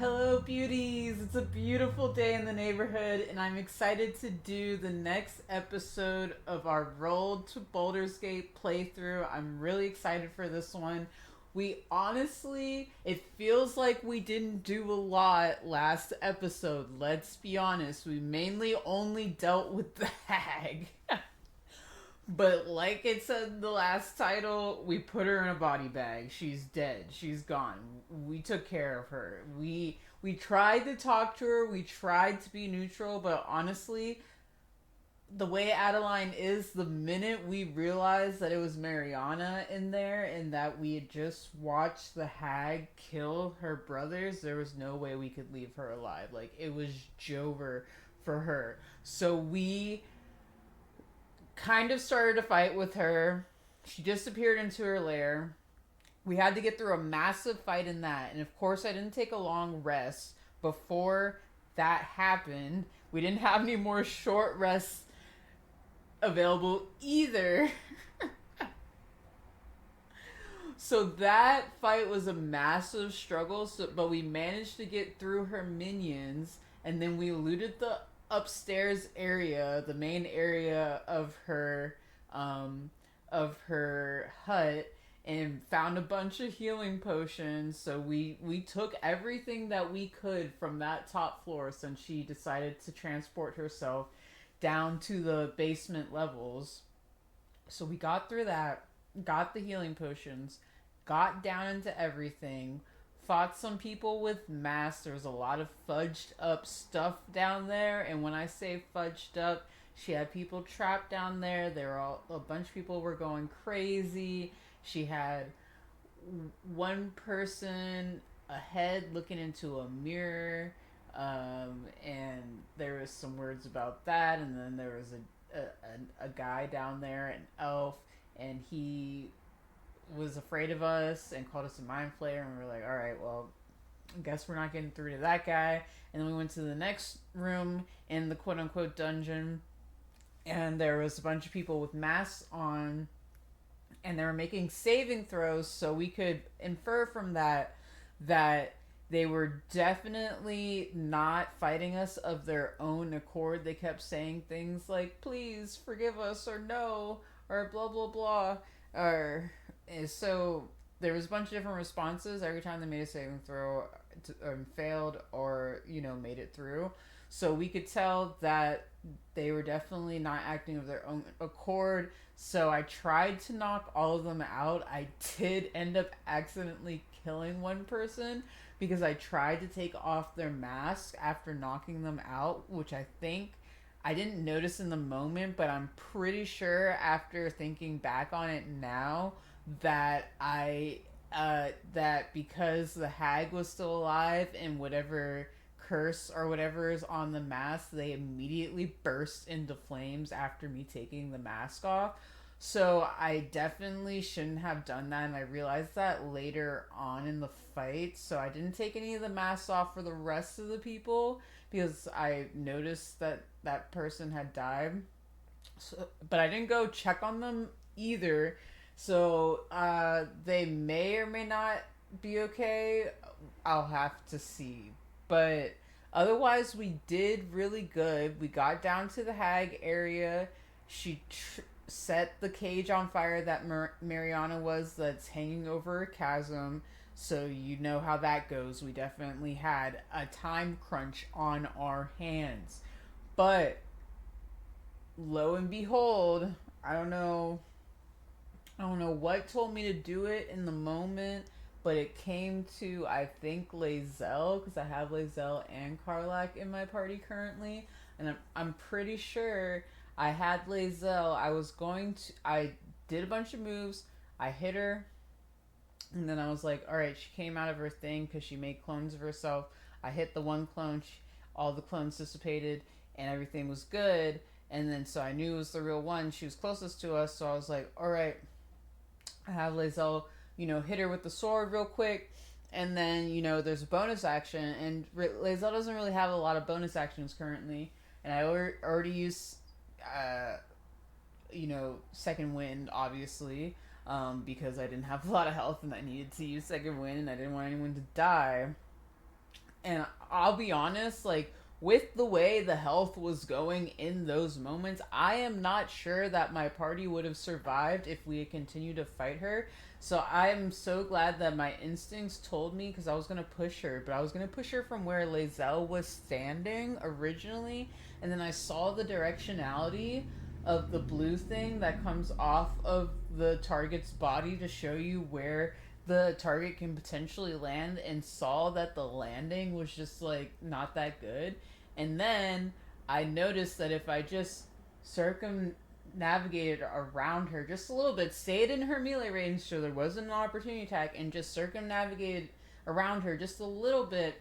Hello, beauties! It's a beautiful day in the neighborhood, and I'm excited to do the next episode of our Road to Baldur's Gate playthrough. I'm really excited for this one. It feels like we didn't do a lot last episode. Let's be honest, we mainly only dealt with the hag. But like it said in the last title, we put her in a body bag. She's dead. She's gone. We took care of her. We tried to talk to her. We tried to be neutral, but honestly, the way Adeline is, the minute we realized that it was Mariana in there and that we had just watched the hag kill her brothers, there was no way we could leave her alive. Like it was Jover for her. So we kind of started a fight with her. She disappeared into her lair. We had to get through a massive fight in that. And of course, I didn't take a long rest before that happened. We didn't have any more short rests available either. So that fight was a massive struggle, but we managed to get through her minions, and then we looted the upstairs area, the main area um, of her hut, and found a bunch of healing potions. So we took everything that we could from that top floor, since she decided to transport herself down to the basement levels. So we got through that, got the healing potions, got down into everything, fought some people with masks. There was a lot of fudged up stuff down there, and when I say fudged up, she had people trapped down there. There were a bunch of people were going crazy. She had one person ahead looking into a mirror, and there was some words about that, and then there was a guy down there, an elf, and he was afraid of us and called us a mind flayer, and we were like, all right, well, I guess we're not getting through to that guy. And then we went to the next room in the quote unquote dungeon, and there was a bunch of people with masks on, and they were making saving throws, so we could infer from that they were definitely not fighting us of their own accord. They kept saying things like, please forgive us, or no, or blah blah blah, or so there was a bunch of different responses every time they made a saving throw, failed, or made it through. So we could tell that they were definitely not acting of their own accord. So I tried to knock all of them out. I did end up accidentally killing one person because I tried to take off their mask after knocking them out, which I didn't notice in the moment, but I'm pretty sure after thinking back on it now that that because the hag was still alive, and whatever curse or whatever is on the mask, they immediately burst into flames after me taking the mask off. So I definitely shouldn't have done that, and I realized that later on in the fight. So I didn't take any of the masks off for the rest of the people because I noticed that that person had died. So, but I didn't go check on them either. So they may or may not be okay. I'll have to see. But otherwise, we did really good. We got down to the hag area. She set the cage on fire that Mariana was, that's hanging over a chasm. So you know how that goes. We definitely had a time crunch on our hands. But lo and behold, I don't know what told me to do it in the moment, but it came to, I think, Lae'zel, because I have Lae'zel and Karlak in my party currently, and I'm pretty sure I had Lae'zel. I did a bunch of moves, I hit her, and then I was like, alright, she came out of her thing because she made clones of herself. I hit the one clone, all the clones dissipated, and everything was good. And then so I knew it was the real one. She was closest to us, so I was like, alright, I have Lae'zel, hit her with the sword real quick. And then, there's a bonus action. And Lae'zel doesn't really have a lot of bonus actions currently. And I already used, Second Wind, obviously. Because I didn't have a lot of health and I needed to use Second Wind and I didn't want anyone to die. And I'll be honest, like, with the way the health was going in those moments, I am not sure that my party would have survived if we had continued to fight her. So I'm so glad that my instincts told me, because I was gonna push her, but I was gonna push her from where Lazelle was standing originally, and then I saw the directionality of the blue thing that comes off of the target's body to show you where the target can potentially land, and saw that the landing was just like not that good. And then I noticed that if I just circumnavigated around her just a little bit, stayed in her melee range so there wasn't an opportunity attack, and just circumnavigated around her just a little bit,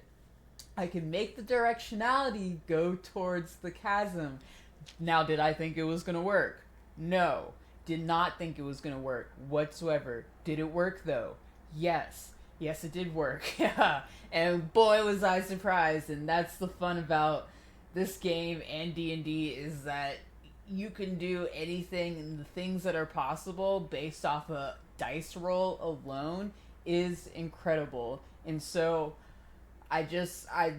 I could make the directionality go towards the chasm. Now, did I think it was going to work? No. Did not think it was going to work whatsoever. Did it work though? Yes. Yes, it did work. Yeah. And boy, was I surprised. And that's the fun about this game and D&D, is that you can do anything, and the things that are possible based off a dice roll alone is incredible. And so I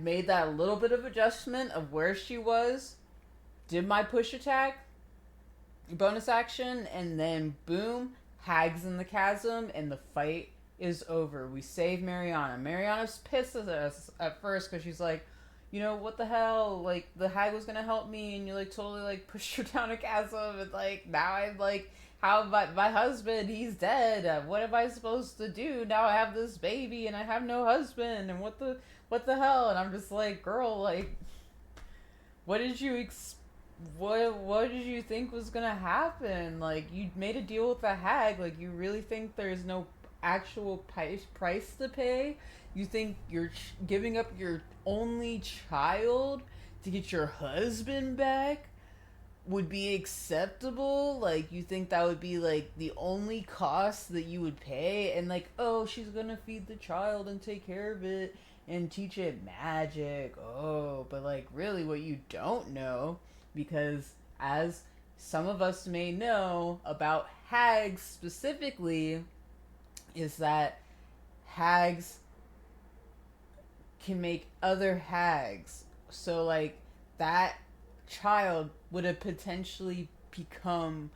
made that little bit of adjustment of where she was, did my push attack, bonus action, and then boom, Hags in the chasm, and the fight is over. We save Mariana. Mariana's pissed at us at first because she's like, you know, what the hell? Like, the hag was gonna help me, and you like totally like pushed her down a chasm, and like now I'm like, how my husband, he's dead. What am I supposed to do? Now I have this baby and I have no husband, and what the hell? And I'm just like, girl, like, what did you what did you think was gonna happen? Like, you made a deal with the hag. Like, you really think there's no actual price to pay? You think you're giving up your only child to get your husband back would be acceptable? Like, you think that would be like the only cost that you would pay? And like, oh, she's gonna feed the child and take care of it and teach it magic. Oh, but like, really, what you don't know, because as some of us may know about hags specifically, is that hags can make other hags. So like, that child would have potentially become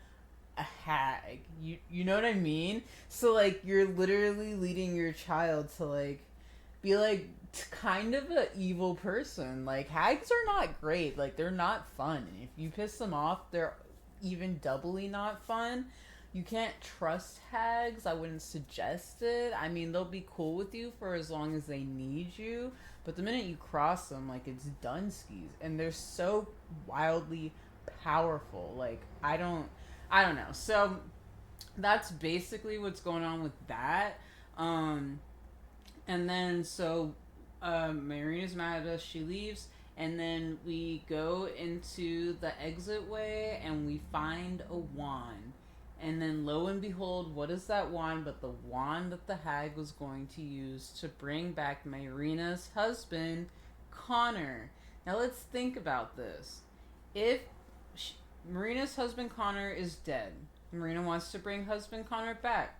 a hag. You know what I mean? So like, you're literally leading your child to like be like kind of a evil person. Like, hags are not great. Like, they're not fun. And if you piss them off, they're even doubly not fun. You can't trust hags. I wouldn't suggest it. I mean, they'll be cool with you for as long as they need you, but the minute you cross them, like, it's dunskies. And they're so wildly powerful. Like, I don't know. So that's basically what's going on with that. And then so Marina's mad at us. She leaves, and then we go into the exit way, and we find a wand. And then lo and behold, what is that wand but the wand that the hag was going to use to bring back Marina's husband, Connor. Now let's think about this. If Marina's husband, Connor, is dead, Marina wants to bring husband Connor back.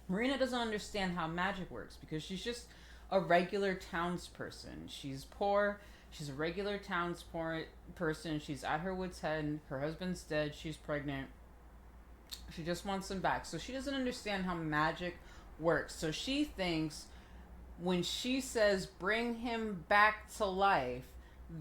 Marina doesn't understand how magic works because she's just a regular townsperson. She's poor. She's a regular townsperson. She's at her wit's end. Her husband's dead. She's pregnant. She just wants him back. So she doesn't understand how magic works. So she thinks when she says bring him back to life,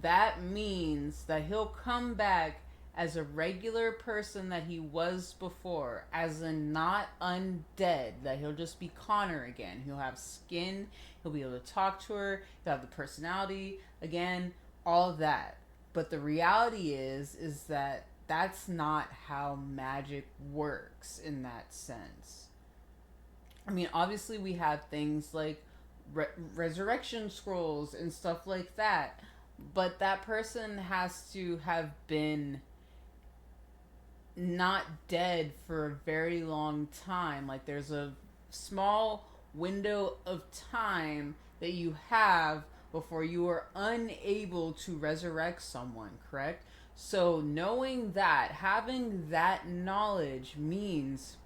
that means that he'll come back as a regular person that he was before, as in not undead, that he'll just be Connor again. He'll have skin, he'll be able to talk to her, he'll have the personality again, all of that. But the reality is that that's not how magic works in that sense. I mean, obviously we have things like resurrection scrolls and stuff like that, but that person has to have been not dead for a very long time. Like, there's a small window of time that you have before you are unable to resurrect someone, correct? So knowing that, having that knowledge means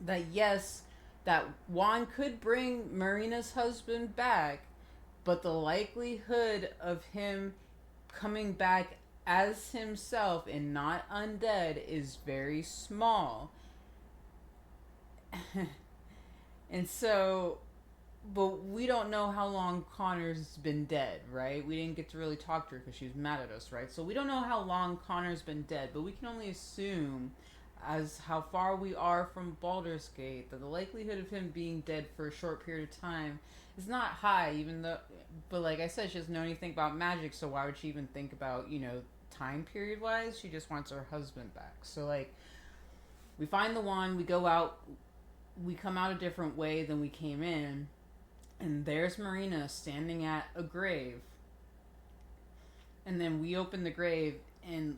that yes, that Juan could bring Marina's husband back, but the likelihood of him coming back as himself and not undead is very small. And so, but we don't know how long Connor's been dead, right? We didn't get to really talk to her because she was mad at us, right? So we don't know how long Connor's been dead, but we can only assume, as how far we are from Baldur's Gate, that the likelihood of him being dead for a short period of time is not high, even though, but like I said, she doesn't know anything about magic, so why would she even think about, time period wise? She just wants her husband back. So, like, we find the wand, we go out, we come out a different way than we came in, and there's Marina standing at a grave. And then we open the grave, and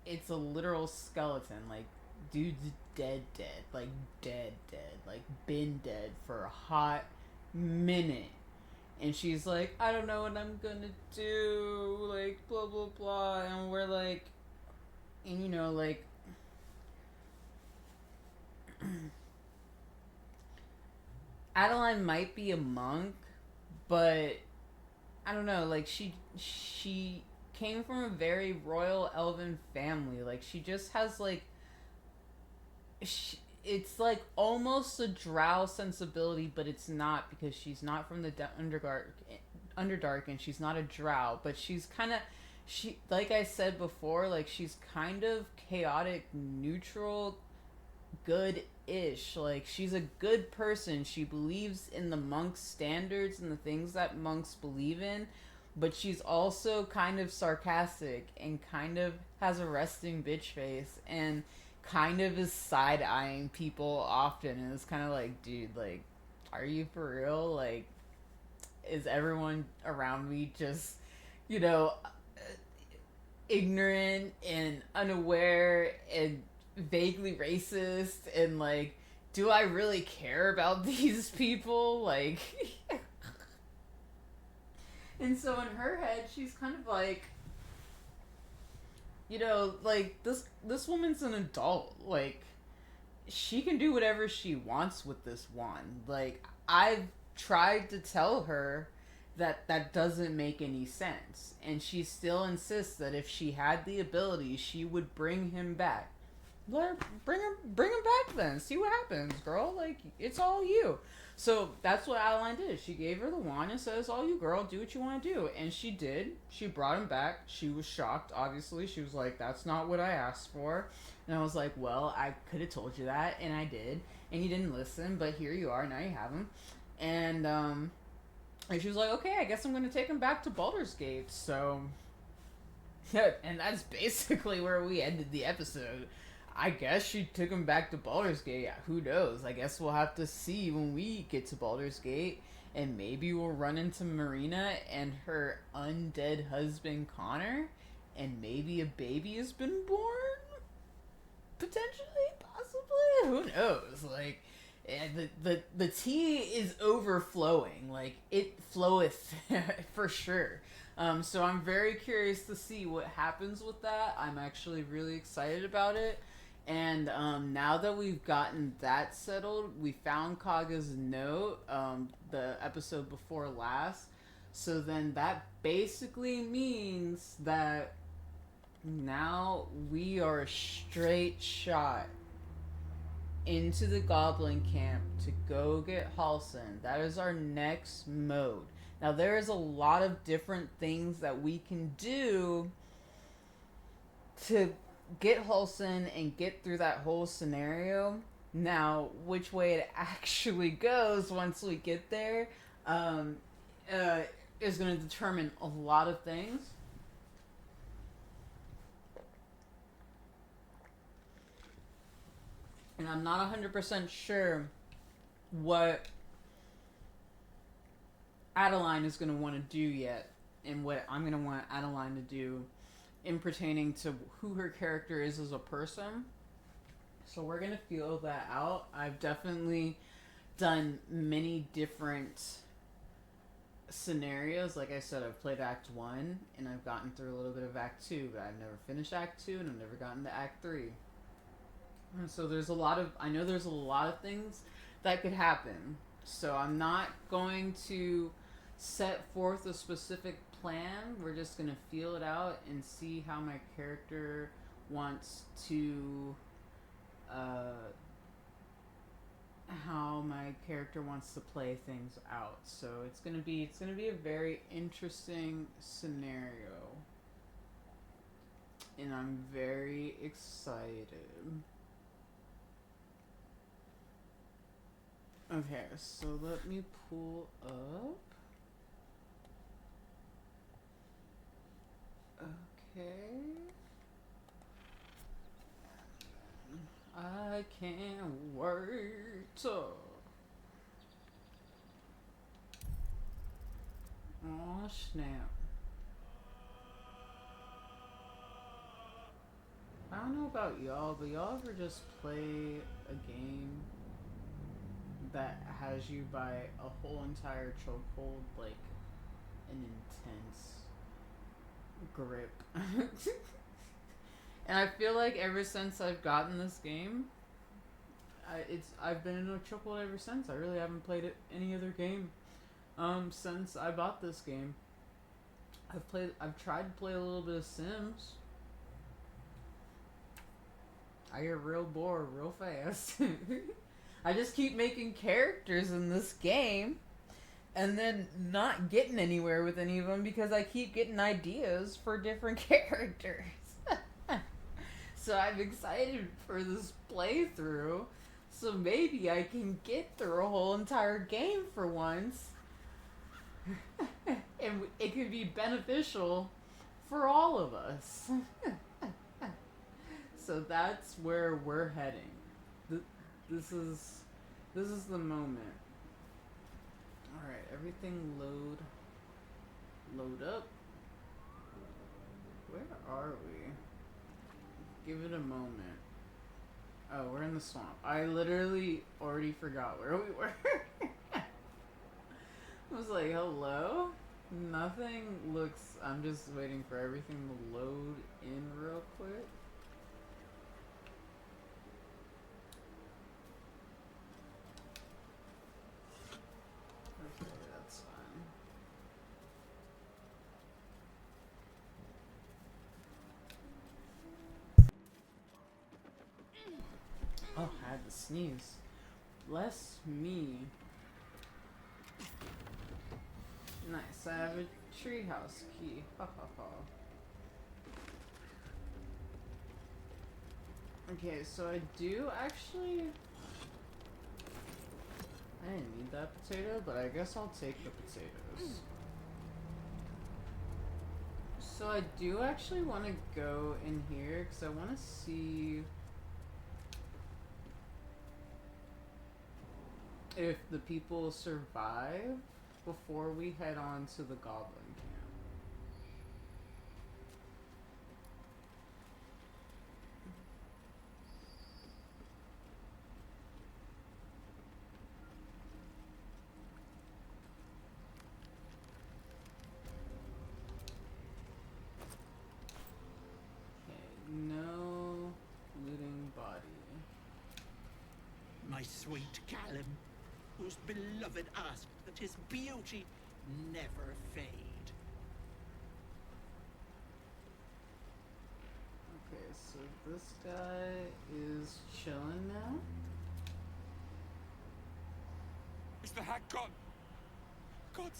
it's a literal skeleton. Like, dude's dead, dead. Like, dead, dead. Like, been dead for a hot minute. And she's like, I don't know what I'm gonna do. Like, blah, blah, blah. And we're like, and like, Adeline might be a monk, but I don't know. Like, she came from a very royal elven family. Like, she just has like, it's like almost a drow sensibility, but it's not, because she's not from the Underdark, and she's not a drow, but she's kind of, like I said before, like, she's kind of chaotic, neutral, good-ish. Like, she's a good person. She believes in the monks' standards and the things that monks believe in, but she's also kind of sarcastic and kind of has a resting bitch face and kind of is side-eyeing people often, and it's kind of like, dude, like, are you for real? Like, is everyone around me just, you know, ignorant and unaware and vaguely racist, and like, do I really care about these people? Like, and so in her head, she's kind of like, like, this woman's an adult. Like, she can do whatever she wants with this wand. Like, I've tried to tell her that that doesn't make any sense, and she still insists that if she had the ability, she would bring him back. Let her bring him back then. See what happens, girl. Like, it's all you. So that's what Adeline did. She gave her the wand and said, it's all you, girl. Do what you want to do. And she did. She brought him back. She was shocked, obviously. She was like, that's not what I asked for. And I was like, well, I could have told you that, and I did. And you didn't listen, but here you are. Now you have him. And she was like, okay, I guess I'm going to take him back to Baldur's Gate. So, yeah, and that's basically where we ended the episode. I guess she took him back to Baldur's Gate. Who knows? I guess we'll have to see when we get to Baldur's Gate. And maybe we'll run into Marina and her undead husband, Connor. And maybe a baby has been born? Potentially? Possibly? Who knows? Like, the tea is overflowing. Like, it floweth for sure. So I'm very curious to see what happens with that. I'm actually really excited about it. And now that we've gotten that settled, we found Kaga's note, the episode before last. So then that basically means that now we are a straight shot into the Goblin Camp to go get Halsin. That is our next mode. Now, there is a lot of different things that we can do to get Halsin and get through that whole scenario. Now, which way it actually goes once we get there is going to determine a lot of things. And I'm not 100% sure what Adeline is going to want to do yet, and what I'm going to want Adeline to do in pertaining to who her character is as a person. So we're going to feel that out. I've definitely done many different scenarios. Like I said, I've played Act 1, and I've gotten through a little bit of Act 2, but I've never finished Act 2, and I've never gotten to Act 3. And so I know there's a lot of things that could happen. So I'm not going to set forth a specific plan. We're just gonna feel it out and see how my character wants to play things out. So it's gonna be a very interesting scenario, and I'm very excited. Okay, so let me pull up. Okay. I can't wait. Oh snap. I don't know about y'all, but y'all ever just play a game that has you by a whole entire chokehold, like an intense grip? And I feel like ever since I've gotten this game, I've been in a chokehold ever since. I really haven't played any other game since I bought this game. I've tried to play a little bit of Sims. I get real bored real fast. I just keep making characters in this game and then not getting anywhere with any of them because I keep getting ideas for different characters. So I'm excited for this playthrough. So maybe I can get through a whole entire game for once. And it could be beneficial for all of us. So that's where we're heading. This is the moment. Alright, everything load up. Where are we? Give it a moment. Oh, we're in the swamp. I literally already forgot where we were. I was like, hello? Nothing looks... I'm just waiting for everything to load in real quick. Okay, that's fine. Oh, I had to sneeze. Bless me. Nice, I have a treehouse key. Ha ha ha. Okay, so I do actually... I didn't need that potato, but I guess I'll take the potatoes. So I do actually want to go in here, because I want to see... if the people survive before we head on to the goblin camp. Okay, no looting body. My sweet Callum, whose beloved asked that his beauty never fade. Okay, so this guy is chilling now. Is the hag gone? God,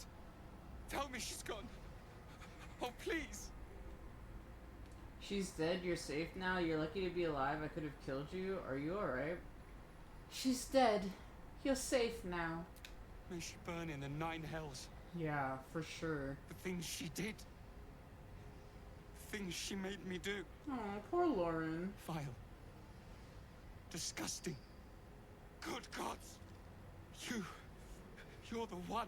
tell me she's gone. Oh, please. She's dead, you're safe now, you're lucky to be alive, I could have killed you, are you alright? She's dead, you're safe now. May she burn in the 9 hells. Yeah, for sure. The things she did. The things she made me do. Oh, poor Lauren. Vile. Disgusting. Good gods. You're the one.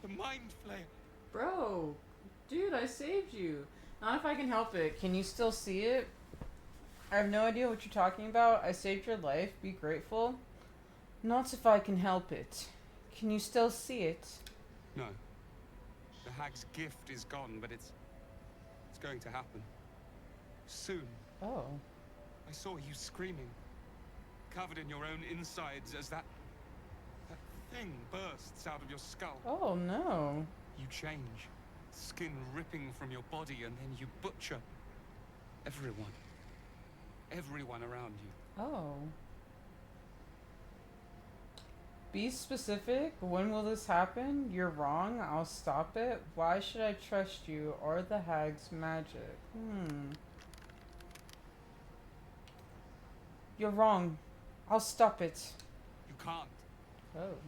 The mind flayer. Bro, dude, I saved you. Not if I can help it. Can you still see it? I have no idea what you're talking about. I saved your life. Be grateful. Not if I can help it. Can you still see it? No. The hag's gift is gone, but it's going to happen. Soon. Oh. I saw you screaming, covered in your own insides as that thing bursts out of your skull. Oh no. You change, skin ripping from your body, and then you butcher everyone. Everyone around you. Oh. Be specific. When will this happen? You're wrong. I'll stop it. Why should I trust you or the hag's magic? You're wrong. I'll stop it. You can't. Oh.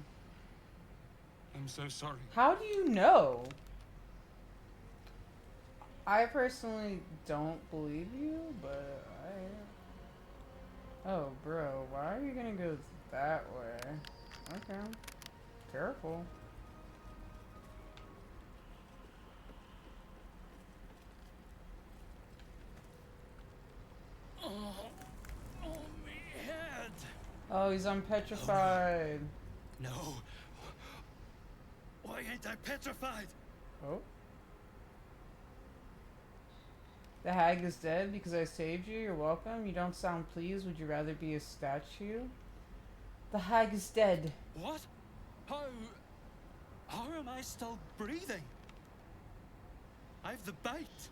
I'm so sorry. How do you know? I personally don't believe you, but Oh, bro, why are you gonna go that way? Okay. Careful. Oh, my head. Oh, he's unpetrified. No. Why ain't I petrified? Oh. The hag is dead because I saved you. You're welcome. You don't sound pleased. Would you rather be a statue? The hag is dead. What? How am I still breathing? I've the bite.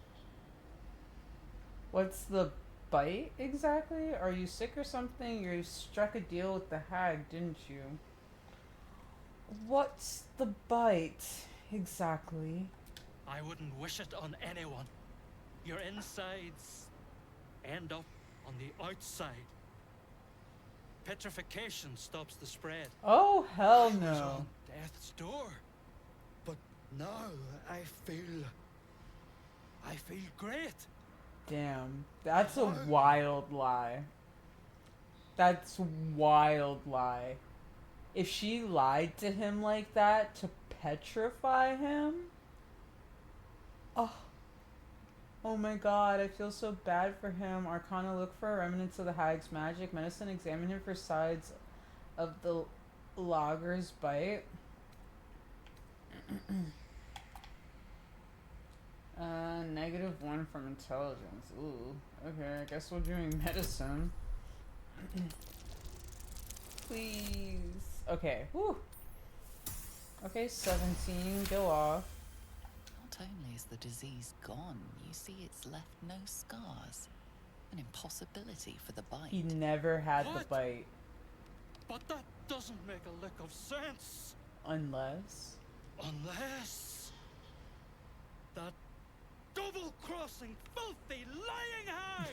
What's the bite exactly? Are you sick or something? You struck a deal with the hag, didn't you? What's the bite exactly? I wouldn't wish it on anyone. Your insides end up on the outside. Petrification stops the spread. Oh, hell I was no. on death's door. But now I feel great. Damn. That's a wild lie. That's wild lie. If she lied to him like that to petrify him? Oh my god, I feel so bad for him. Arcana, look for remnants of the hag's magic. Medicine, examine him for signs of the logger's bite. -1 from intelligence. Ooh. Okay, I guess we're doing medicine. Please. Okay. Whew. Okay, 17. Go off. Not only is the disease gone, you see it's left no scars. An impossibility for the bite. He never had the What? bite. But that doesn't make a lick of sense. Unless... Unless that double-crossing, filthy, lying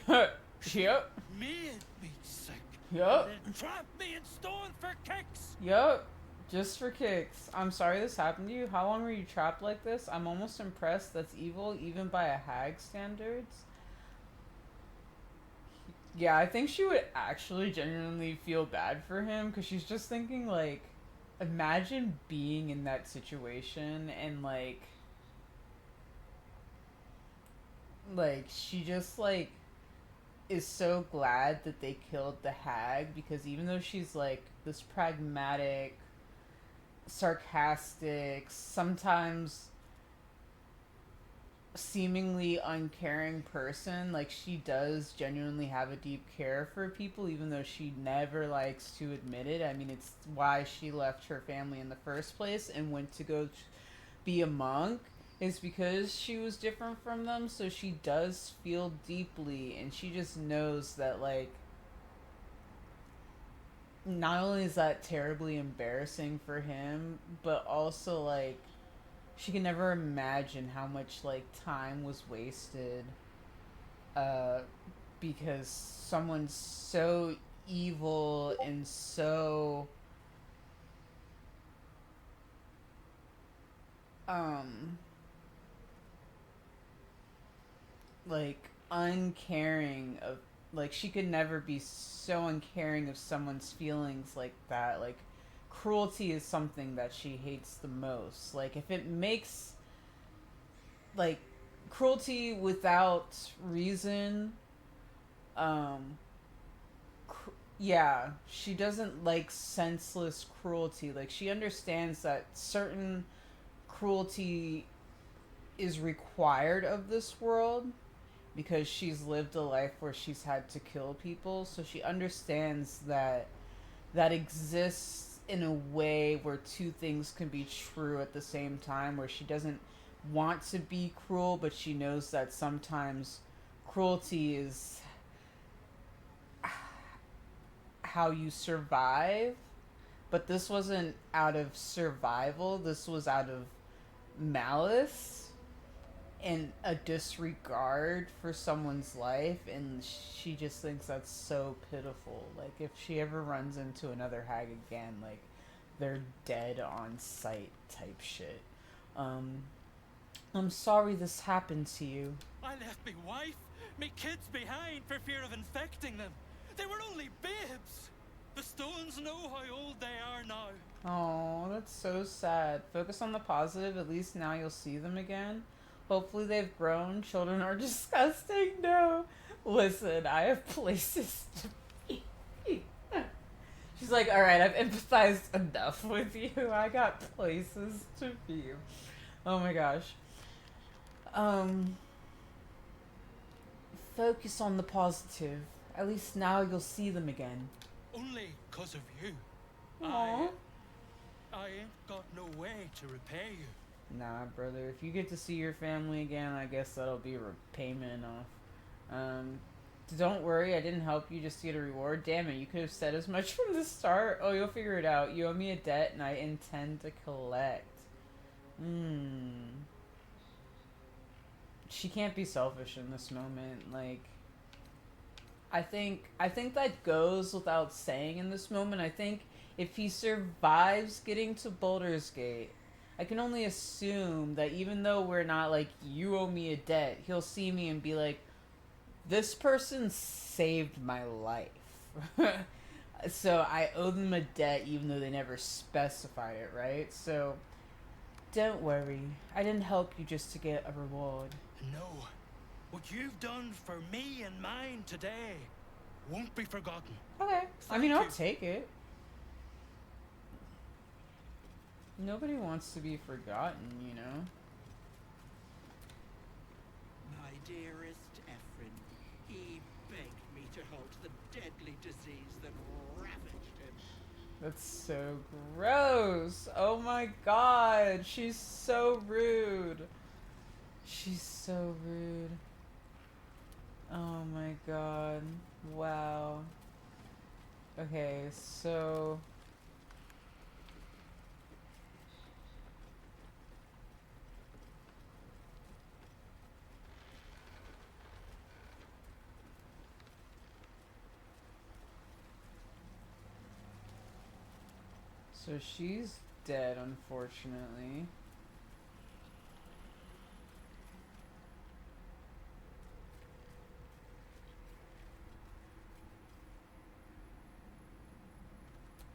hag Yep. made me sick. Yup. And then trapped me in stone for kicks. Yup. Just for kicks. I'm sorry this happened to you. How long were you trapped like this? I'm almost impressed. That's evil, even by a hag standards. Yeah, I think she would actually genuinely feel bad for him, because she's just thinking, like, imagine being in that situation and, like, she just, like, is so glad that they killed the hag, because even though she's, like, this pragmatic, sarcastic, sometimes seemingly uncaring person, like, she does genuinely have a deep care for people, even though she never likes to admit it. I mean, it's why she left her family in the first place and went to go be a monk, is because she was different from them. So she does feel deeply, and she just knows that, like, not only is that terribly embarrassing for him, but also, like, she can never imagine how much, like, time was wasted because someone so evil and so like, uncaring of, like, she could never be so uncaring of someone's feelings like that. Like, cruelty is something that she hates the most. Like, if it makes, like, cruelty without reason, yeah, she doesn't like senseless cruelty. Like, she understands that certain cruelty is required of this world because she's lived a life where she's had to kill people. So she understands that exists in a way where two things can be true at the same time, where she doesn't want to be cruel, but she knows that sometimes cruelty is how you survive. But this wasn't out of survival, this was out of malice and a disregard for someone's life, and she just thinks that's so pitiful. Like, if she ever runs into another hag again, like, they're dead on sight type shit. I'm sorry this happened to you. I left me wife, me kids behind for fear of infecting them. They were only babes. The stones know how old they are now. Oh, that's so sad. Focus on the positive. At least now you'll see them again. Hopefully they've grown. Children are disgusting. No. Listen, I have places to be. She's like, alright, I've empathized enough with you. I got places to be. Oh my gosh. Focus on the positive. At least now you'll see them again. Only 'cause of you. Aww. I ain't got no way to repay you. Nah, brother. If you get to see your family again, I guess that'll be repayment enough. Don't worry, I didn't help you just to get a reward. Damn it, you could have said as much from the start. Oh, you'll figure it out. You owe me a debt, and I intend to collect. She can't be selfish in this moment. Like, I think that goes without saying in this moment. I think if he survives getting to Baldur's Gate, I can only assume that even though we're not like, you owe me a debt, he'll see me and be like, this person saved my life. So I owe them a debt even though they never specified it, right? So don't worry. I didn't help you just to get a reward. No. What you've done for me and mine today won't be forgotten. Okay. I mean, Thank I'll you. take it. Nobody wants to be forgotten, you know? My dearest Ephraim, he begged me to halt the deadly disease that ravaged him. That's so gross. Oh my god. She's so rude. She's so rude. Oh my god. Wow. Okay, so... So she's dead, unfortunately.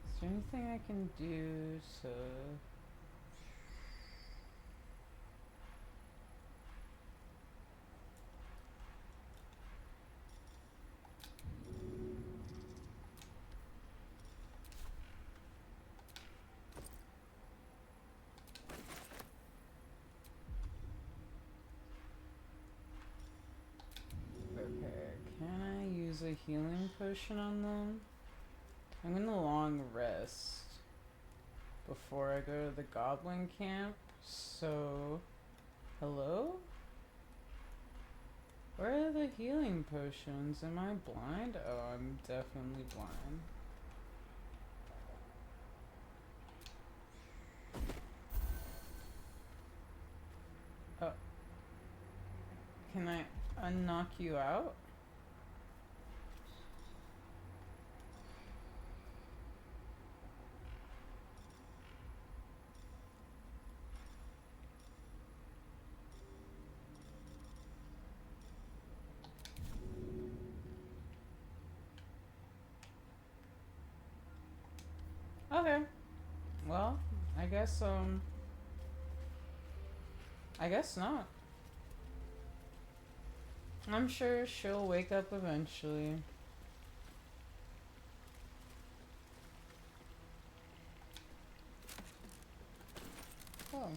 Is there anything I can do to... Okay, can I use a healing potion on them? I'm gonna long rest before I go to the goblin camp, so... Hello? Where are the healing potions? Am I blind? Oh, I'm definitely blind. Oh. Can I unknock you out? Okay. Well, I guess not. I'm sure she'll wake up eventually. Oh.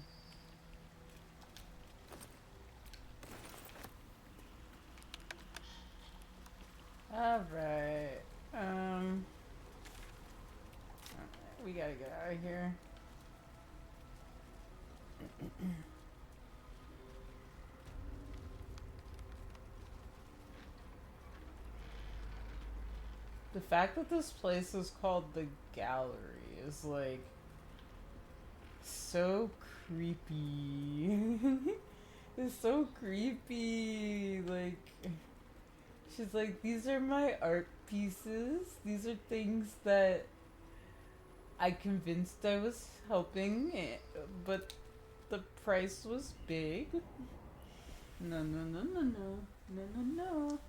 Alright. We got gotta get out of here. The fact that this place is called the Gallery is like so creepy. It's so creepy. Like, she's like, these are my art pieces. These are things that I convinced I was helping, but the price was big. No, no, no, no, no. No, no, no.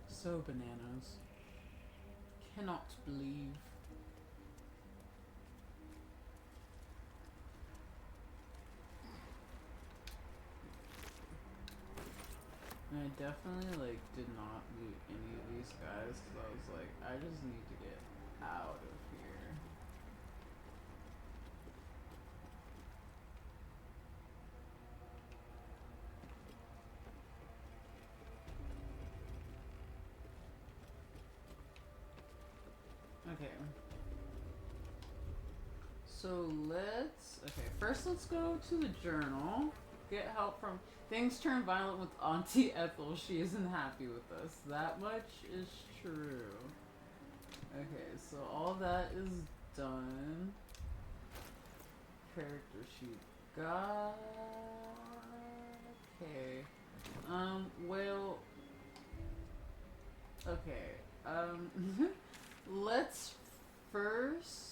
So bananas. Cannot believe. And I definitely like did not loot any of these guys because I was like, I just need to get out of here. Okay. So first let's go to the journal. Get help from things turn violent with Auntie Ethel. She isn't happy with us. That much is true. Okay, so all that is done. Character sheet got. Okay. Well. Okay. Let's first.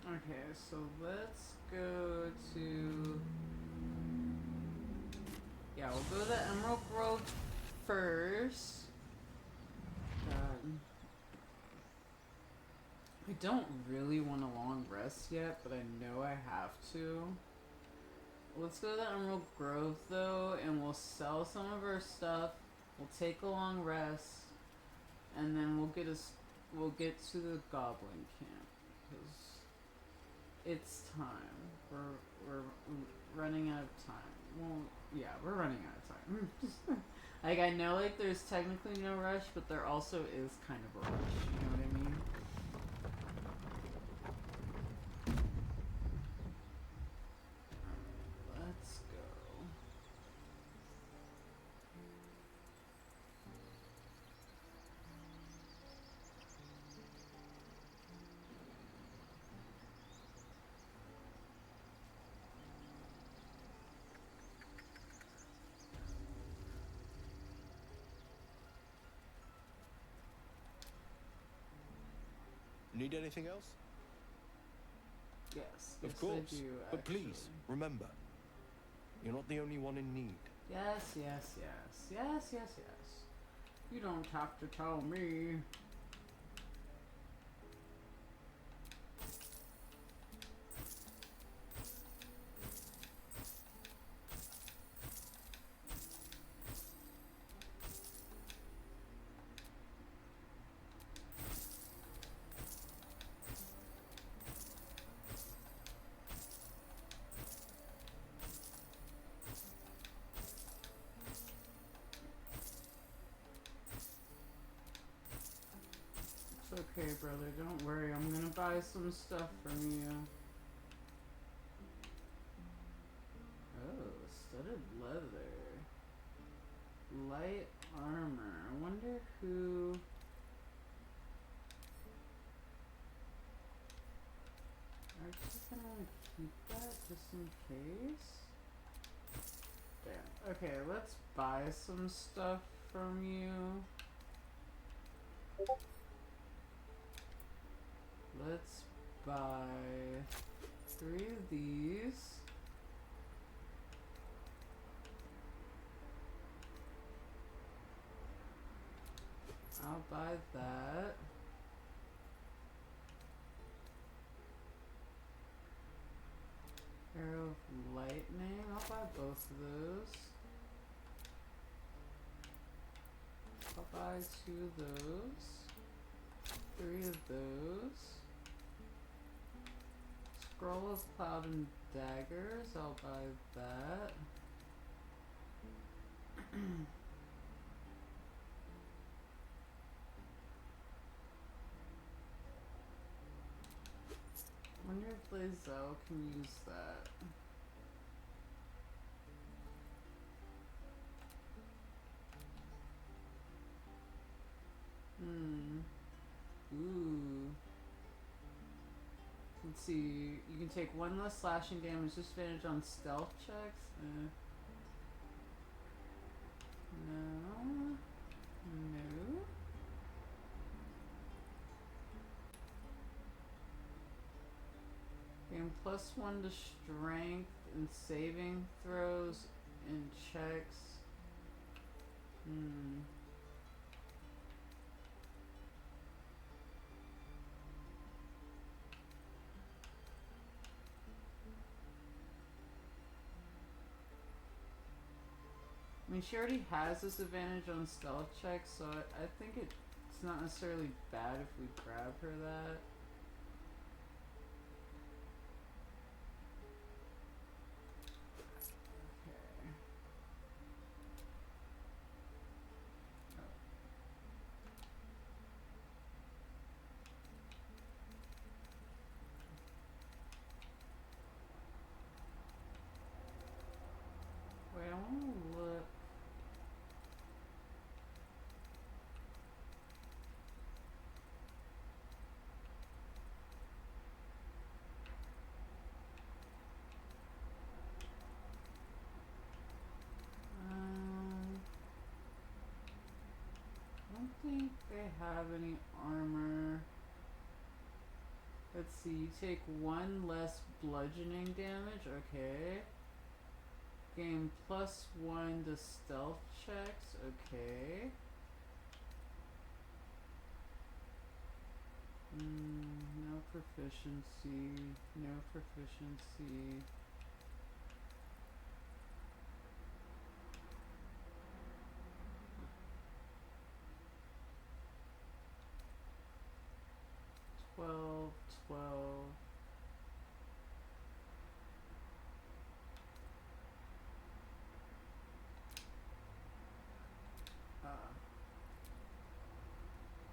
Okay, so let's go to. Yeah, we'll go to Emerald Grove first. I don't really want a long rest yet, but I know I have to. Let's go to the Emerald Grove though, and we'll sell some of our stuff. We'll take a long rest, and then we'll get to the Goblin Camp because it's time. We're running out of time. Well, yeah, we're running out of time. Like, I know, like, there's technically no rush, but there also is kind of a rush, you know what I mean? Let's go. Need anything else? Yes. Of yes, course. I do, But please, actually. remember, you're not the only one in need. Yes, yes, yes. Yes, yes, yes. You don't have to tell me. It's okay, brother. Don't worry. I'm gonna buy some stuff from you. Oh, studded leather. Light armor. I wonder who... I'm just gonna keep that just in case. Damn. Okay, let's buy some stuff from you. Let's buy 3 of these. that. Arrow of lightning. I'll buy both of those. I'll buy 2 of those. 3 of those. Scroll of cloud and daggers. I'll buy that. Wonder if Lae'zel can use that. Ooh. Let's see. You can take 1 less slashing damage, disadvantage on stealth checks. No. No. Gain +1 to strength and saving throws and checks. I mean, she already has this advantage on stealth checks, so I think it's not necessarily bad if we grab her that. Okay. Wait, I want to look. I don't think they have any armor. Let's see, you take 1 less bludgeoning damage, okay. Gain +1 to stealth checks, okay. No proficiency, no proficiency. Twelve.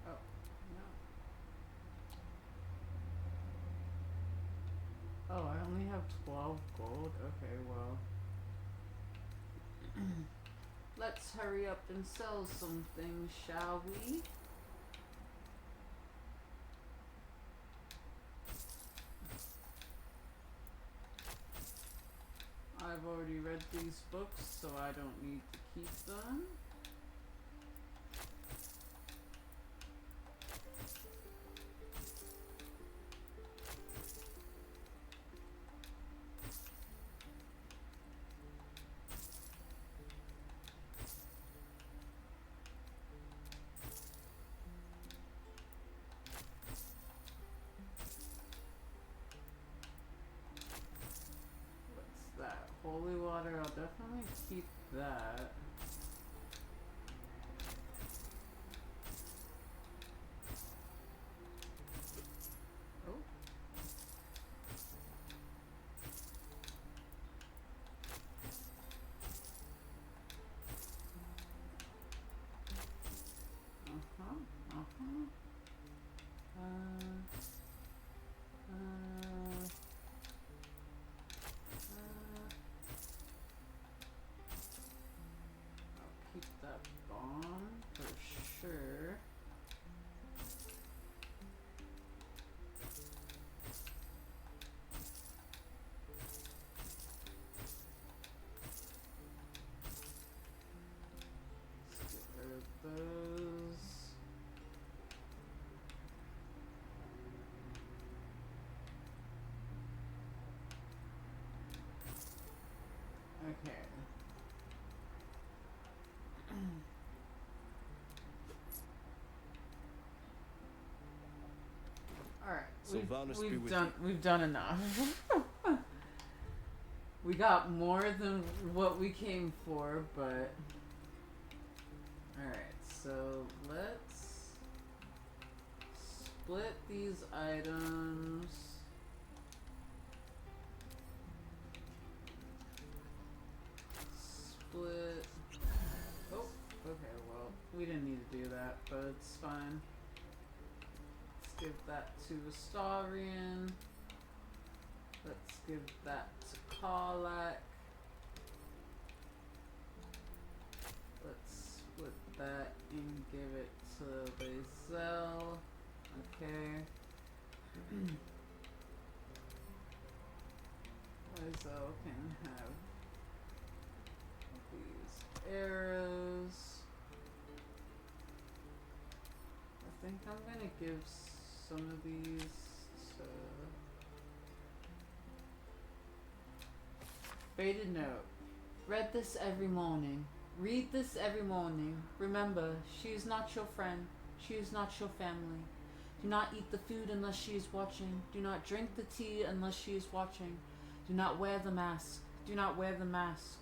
Oh, no. Oh, I only have 12 gold? Okay, well. Let's hurry up and sell some things, shall we? I've already read these books, so I don't need to keep them. Holy water, I'll definitely keep that. Oh. Keep that bomb for sure. Let's get rid of those. Okay. Sylvanas be with we've done enough. We got more than what we came for, but alright, so let's split these items. Split. Oh, okay, well, we didn't need to do that, but it's fine. Let's give that to Astarion. Let's give that to Karlak. Let's split that and give it to Lae'zel. Okay. Lae'zel can have these arrows. I think I'm gonna give some of these to... Faded note. Read this every morning. Read this every morning. Remember, she is not your friend. She is not your family. Do not eat the food unless she is watching. Do not drink the tea unless she is watching. Do not wear the mask. Do not wear the mask.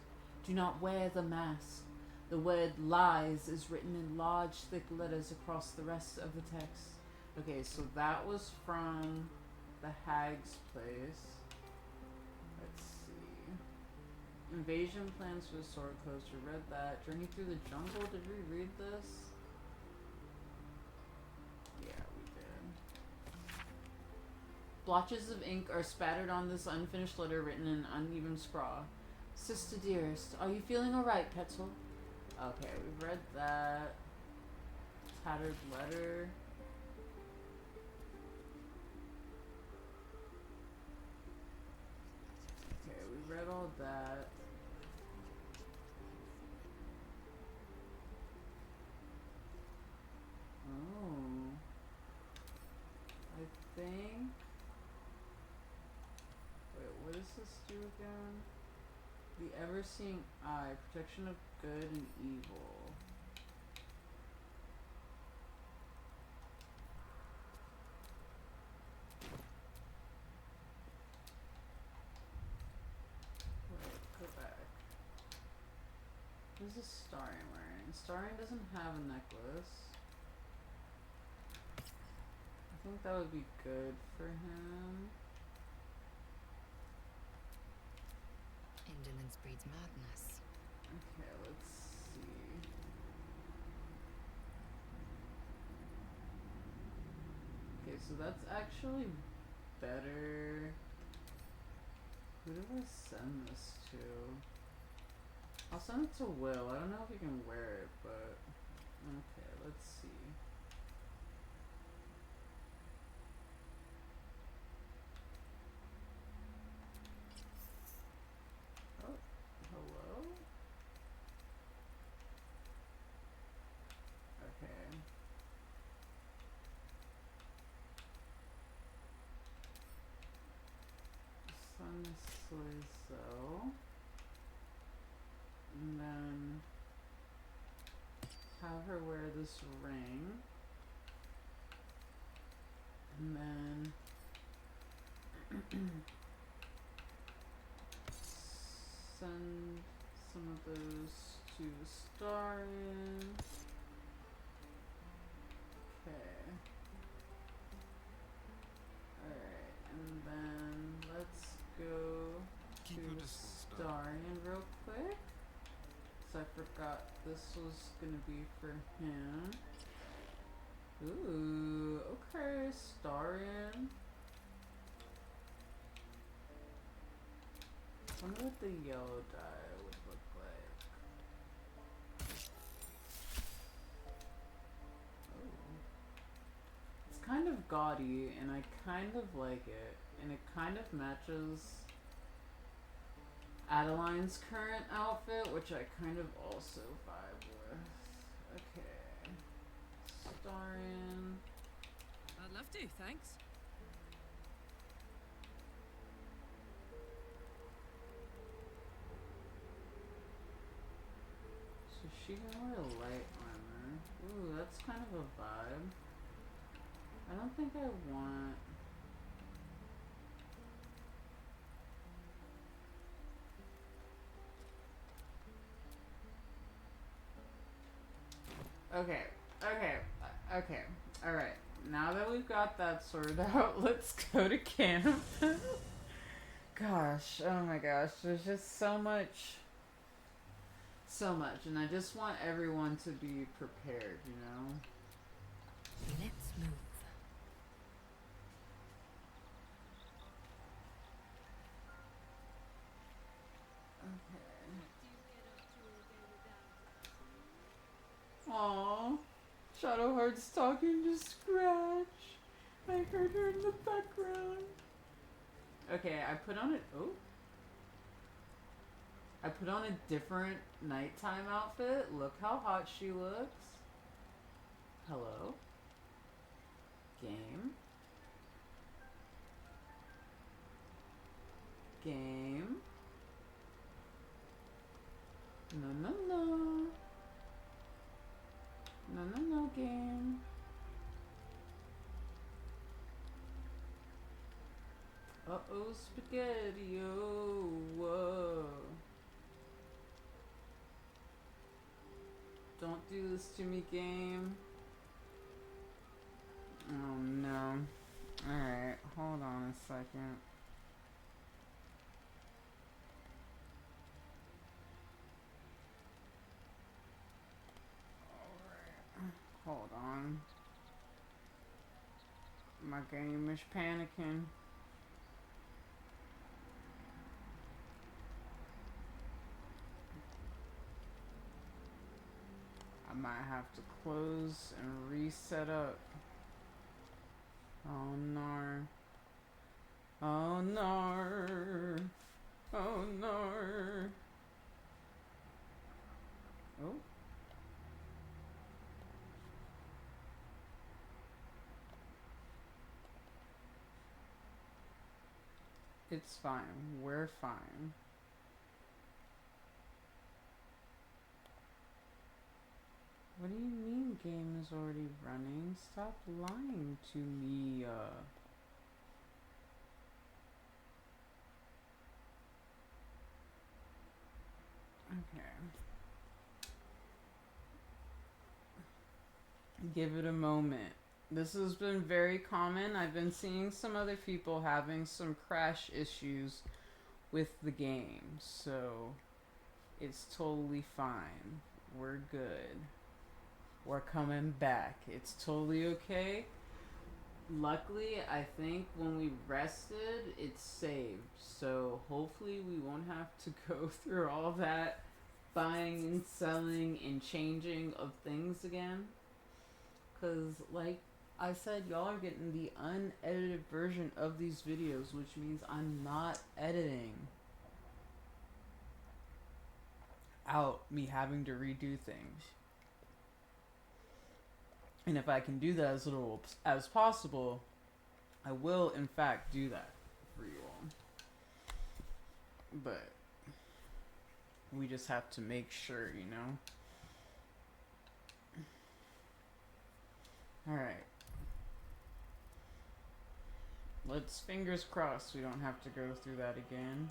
Do not wear the mask. The word lies is written in large, thick letters across the rest of the text. Okay, so that was from the Hag's place. Let's see. Invasion plans for the sword coaster. Read that. Journey through the jungle. Did we read this? Yeah, we did. Blotches of ink are spattered on this unfinished letter written in uneven scrawl. Sister dearest, are you feeling alright, Petal? Okay, we've read that. Tattered letter. Okay, we read all that. Oh. I think... Wait, what does this do again? The ever-seeing eye, protection of good and evil. Wait, go back. What is Astarion wearing? Astarion doesn't have a necklace. I think that would be good for him. Indolence breeds madness. Okay, let's see. Okay, so that's actually better. Who do I send this to? I'll send it to Will. I don't know if he can wear it, but... Okay, let's see. Oh, hello? Okay. Sun Lae'zel. And then have her wear this ring. And then send some of those to Astarion. Okay. Alright, and then let's go Keep to your distance, Star. Astarion real quick. So I forgot this was gonna be for him. Ooh, okay, Astarion. I wonder what the yellow dye would look like. Oh. It's kind of gaudy, and I kind of like it. And it kind of matches Adeline's current outfit, which I kind of also vibe with. Okay. Astarion. I'd love to, thanks. So she can wear light armor. Ooh, that's kind of a vibe. I don't think I want Okay, okay, okay. All right. Now that we've got that sorted out, let's go to camp. Gosh, oh my gosh, there's just so much, and I just want everyone to be prepared, you know? Let's move. Okay. Aww. Shadowheart's talking to Scratch. I heard her in the background. Okay, I put on a different nighttime outfit. Look how hot she looks. Hello. Game. Game. No. No, game. Uh-oh, spaghetti. Oh, whoa. Don't do this to me, game. Oh, no. Alright, hold on a second. Alright, hold on. My game is panicking. I might have to close and reset up. Oh no. Oh no. Oh no. Oh. It's fine. We're fine. What do you mean game is already running? Stop lying to me. Okay. Give it a moment. This has been very common. I've been seeing some other people having some crash issues with the game. So it's totally fine. We're good. We're coming back. It's totally okay. Luckily, I think when we rested, it's saved. So hopefully we won't have to go through all that buying and selling and changing of things again. Because, like I said, y'all are getting the unedited version of these videos, which means I'm not editing out me having to redo things. And if I can do that as little as possible, I will in fact do that for you all. But we just have to make sure, you know? Alright. Let's fingers crossed we don't have to go through that again.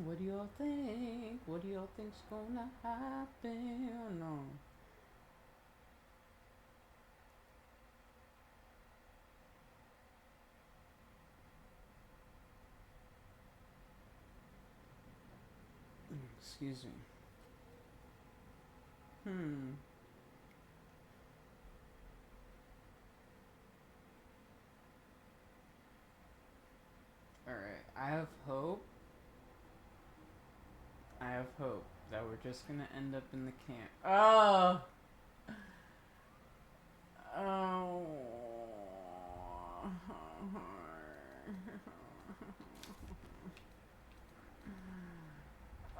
What do y'all think? What do y'all think's gonna happen? Oh, no. Excuse me. Alright, I have hope that we're just gonna end up in the camp. Oh! Oh.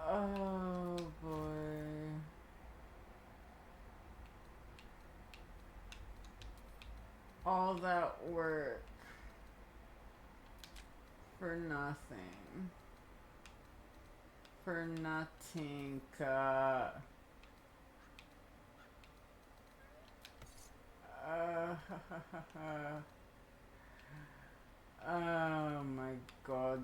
Oh boy. All that work for nothing. For nothing. Oh my god.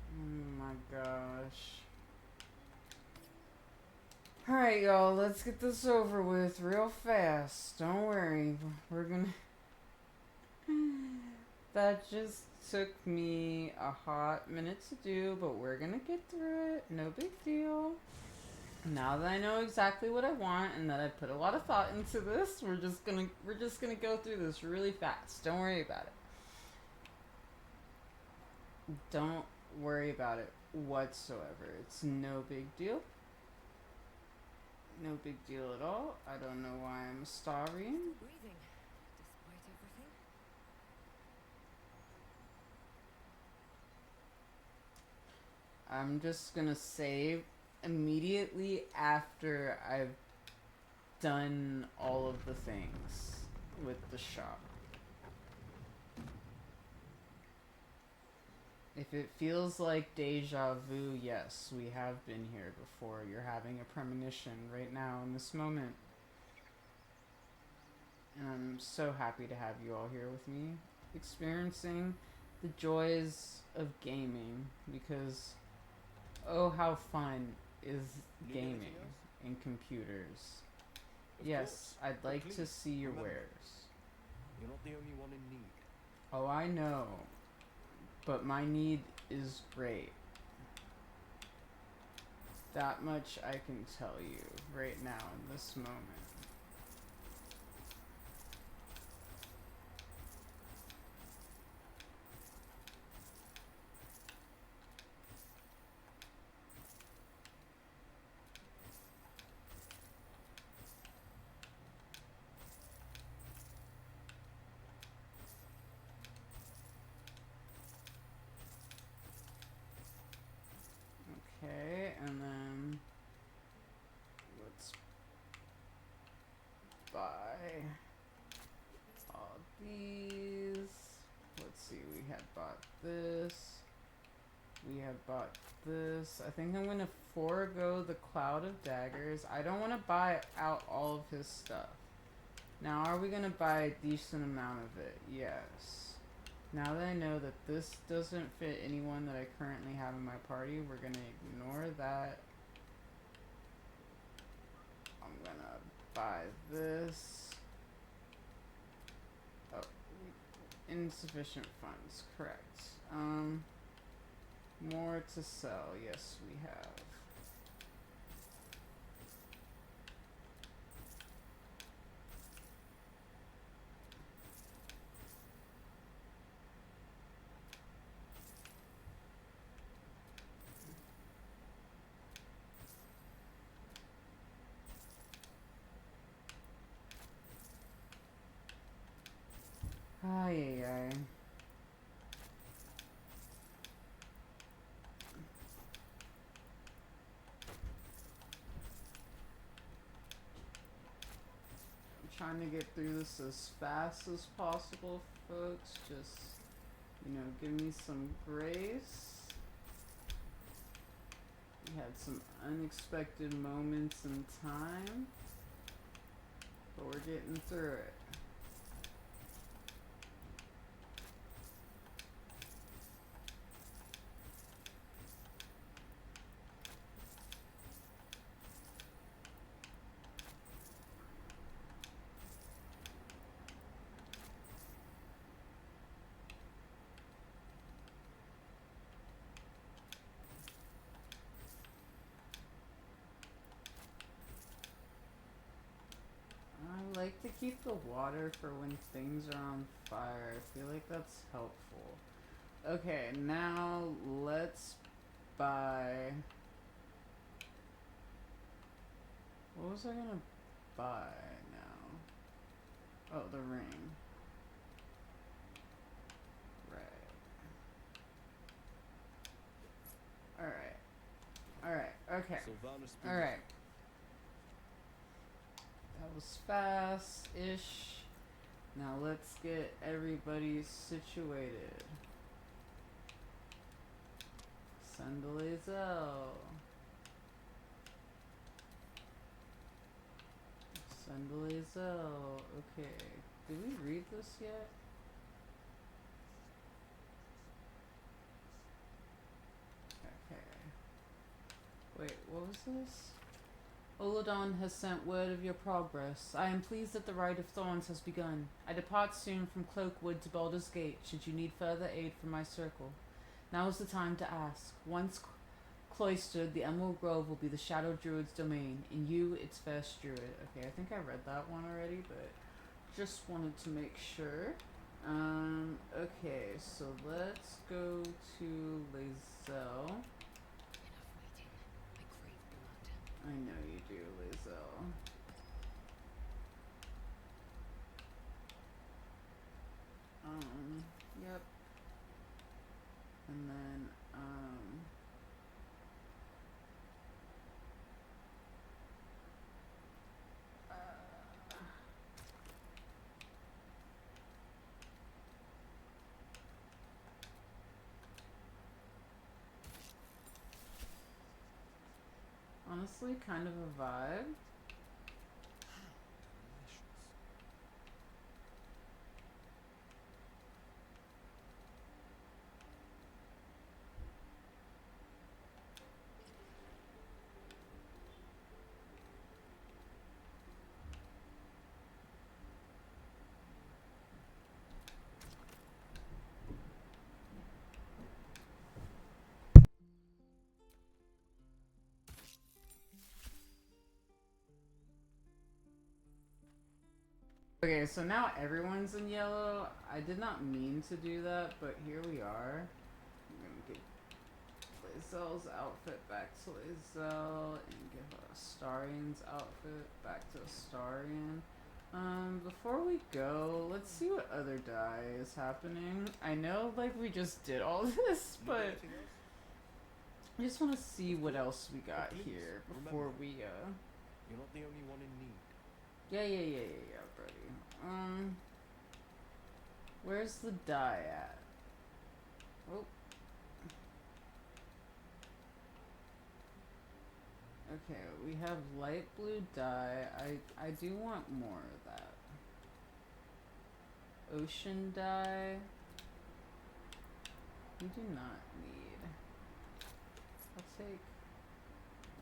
Oh my gosh. Alright, y'all, let's get this over with real fast. Don't worry. We're gonna. That just took me a hot minute to do, but we're gonna get through it. No big deal. Now that I know exactly what I want and that I put a lot of thought into this, we're just gonna go through this really fast. Don't worry about it. Don't worry about it whatsoever. It's no big deal. No big deal at all. I don't know why I'm starving. Breathing, despite everything. I'm just gonna save immediately after I've done all of the things with the shop. If it feels like deja vu, yes, we have been here before. You're having a premonition right now in this moment. And I'm so happy to have you all here with me, experiencing the joys of gaming, because oh, how fun is Need anything gaming else? in computers. Of Yes, course. I'd But like to please, see your remember, wares. You're not the only one in need. Oh, I know. But my need is great. That much I can tell you right now in this moment. Okay, and then let's buy all these. Let's see, we had bought this. We have bought this. I think I'm gonna forego the Cloud of Daggers. I don't want to buy out all of his stuff. Now, are we gonna buy a decent amount of it? Yes. Now that I know that this doesn't fit anyone that I currently have in my party, we're gonna ignore that. I'm gonna buy this. Oh, insufficient funds, correct. More to sell, yes we have. Ay, ay, ay. I'm trying to get through this as fast as possible, folks. Just, give me some grace. We had some unexpected moments in time, but we're getting through it. I like to keep the water for when things are on fire. I feel like that's helpful. Okay, now let's buy... What was I gonna buy now? Oh, the ring. Right. Alright, okay. Sylvanas be with Alright. That was fast-ish. Now let's get everybody situated. Send the Lazel. Send the Lazel. Okay. Did we read this yet? Okay. Wait, what was this? Olodon has sent word of your progress. I am pleased that the Rite of Thorns has begun. I depart soon from Cloakwood to Baldur's Gate, should you need further aid from my circle. Now is the time to ask. Once cloistered, the Emerald Grove will be the Shadow Druid's domain, and you its first druid. Okay, I think I read that one already, but just wanted to make sure. Okay, so let's go to Lazel. Enough waiting. I crave blood. I know you do, Lazel. Yep. And then, honestly, kind of a vibe. Delicious. Okay, so now everyone's in yellow. I did not mean to do that, but here we are. I'm gonna give Lazel's outfit back to Lazel and give Astarion's outfit back to Astarion. Before we go, let's see what other dye is happening. I know, like, we just did all this, but Anything else? I just want to see what else we got Please, here remember. before we, You're not the only one in need. yeah, buddy. Where's the dye at? Oh. Okay, we have light blue dye. I do want more of that. Ocean dye. We do not need. I'll take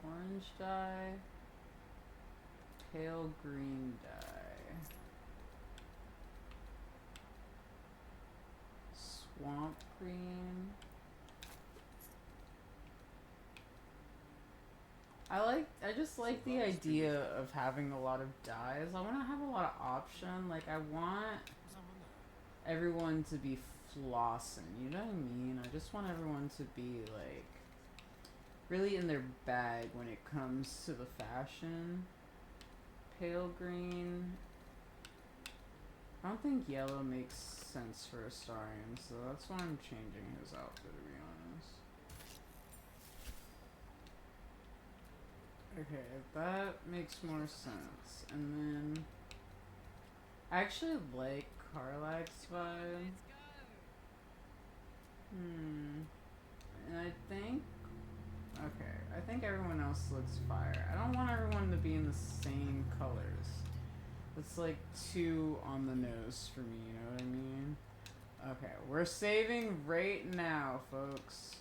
orange dye. Pale green dye. Swamp green. I just like the idea of having a lot of dyes. I want to have a lot of option. Like, I want everyone to be flossing, you know what I mean? I just want everyone to be, like, really in their bag when it comes to the fashion. Pale green. I don't think yellow makes sense for Astarion, so that's why I'm changing his outfit, to be honest. Okay, that makes more sense. And then I actually like Karlach's vibe. And I think I think everyone else looks fire. I don't want everyone to be in the same colors. It's like too on the nose for me, you know what I mean? Okay, we're saving right now, folks.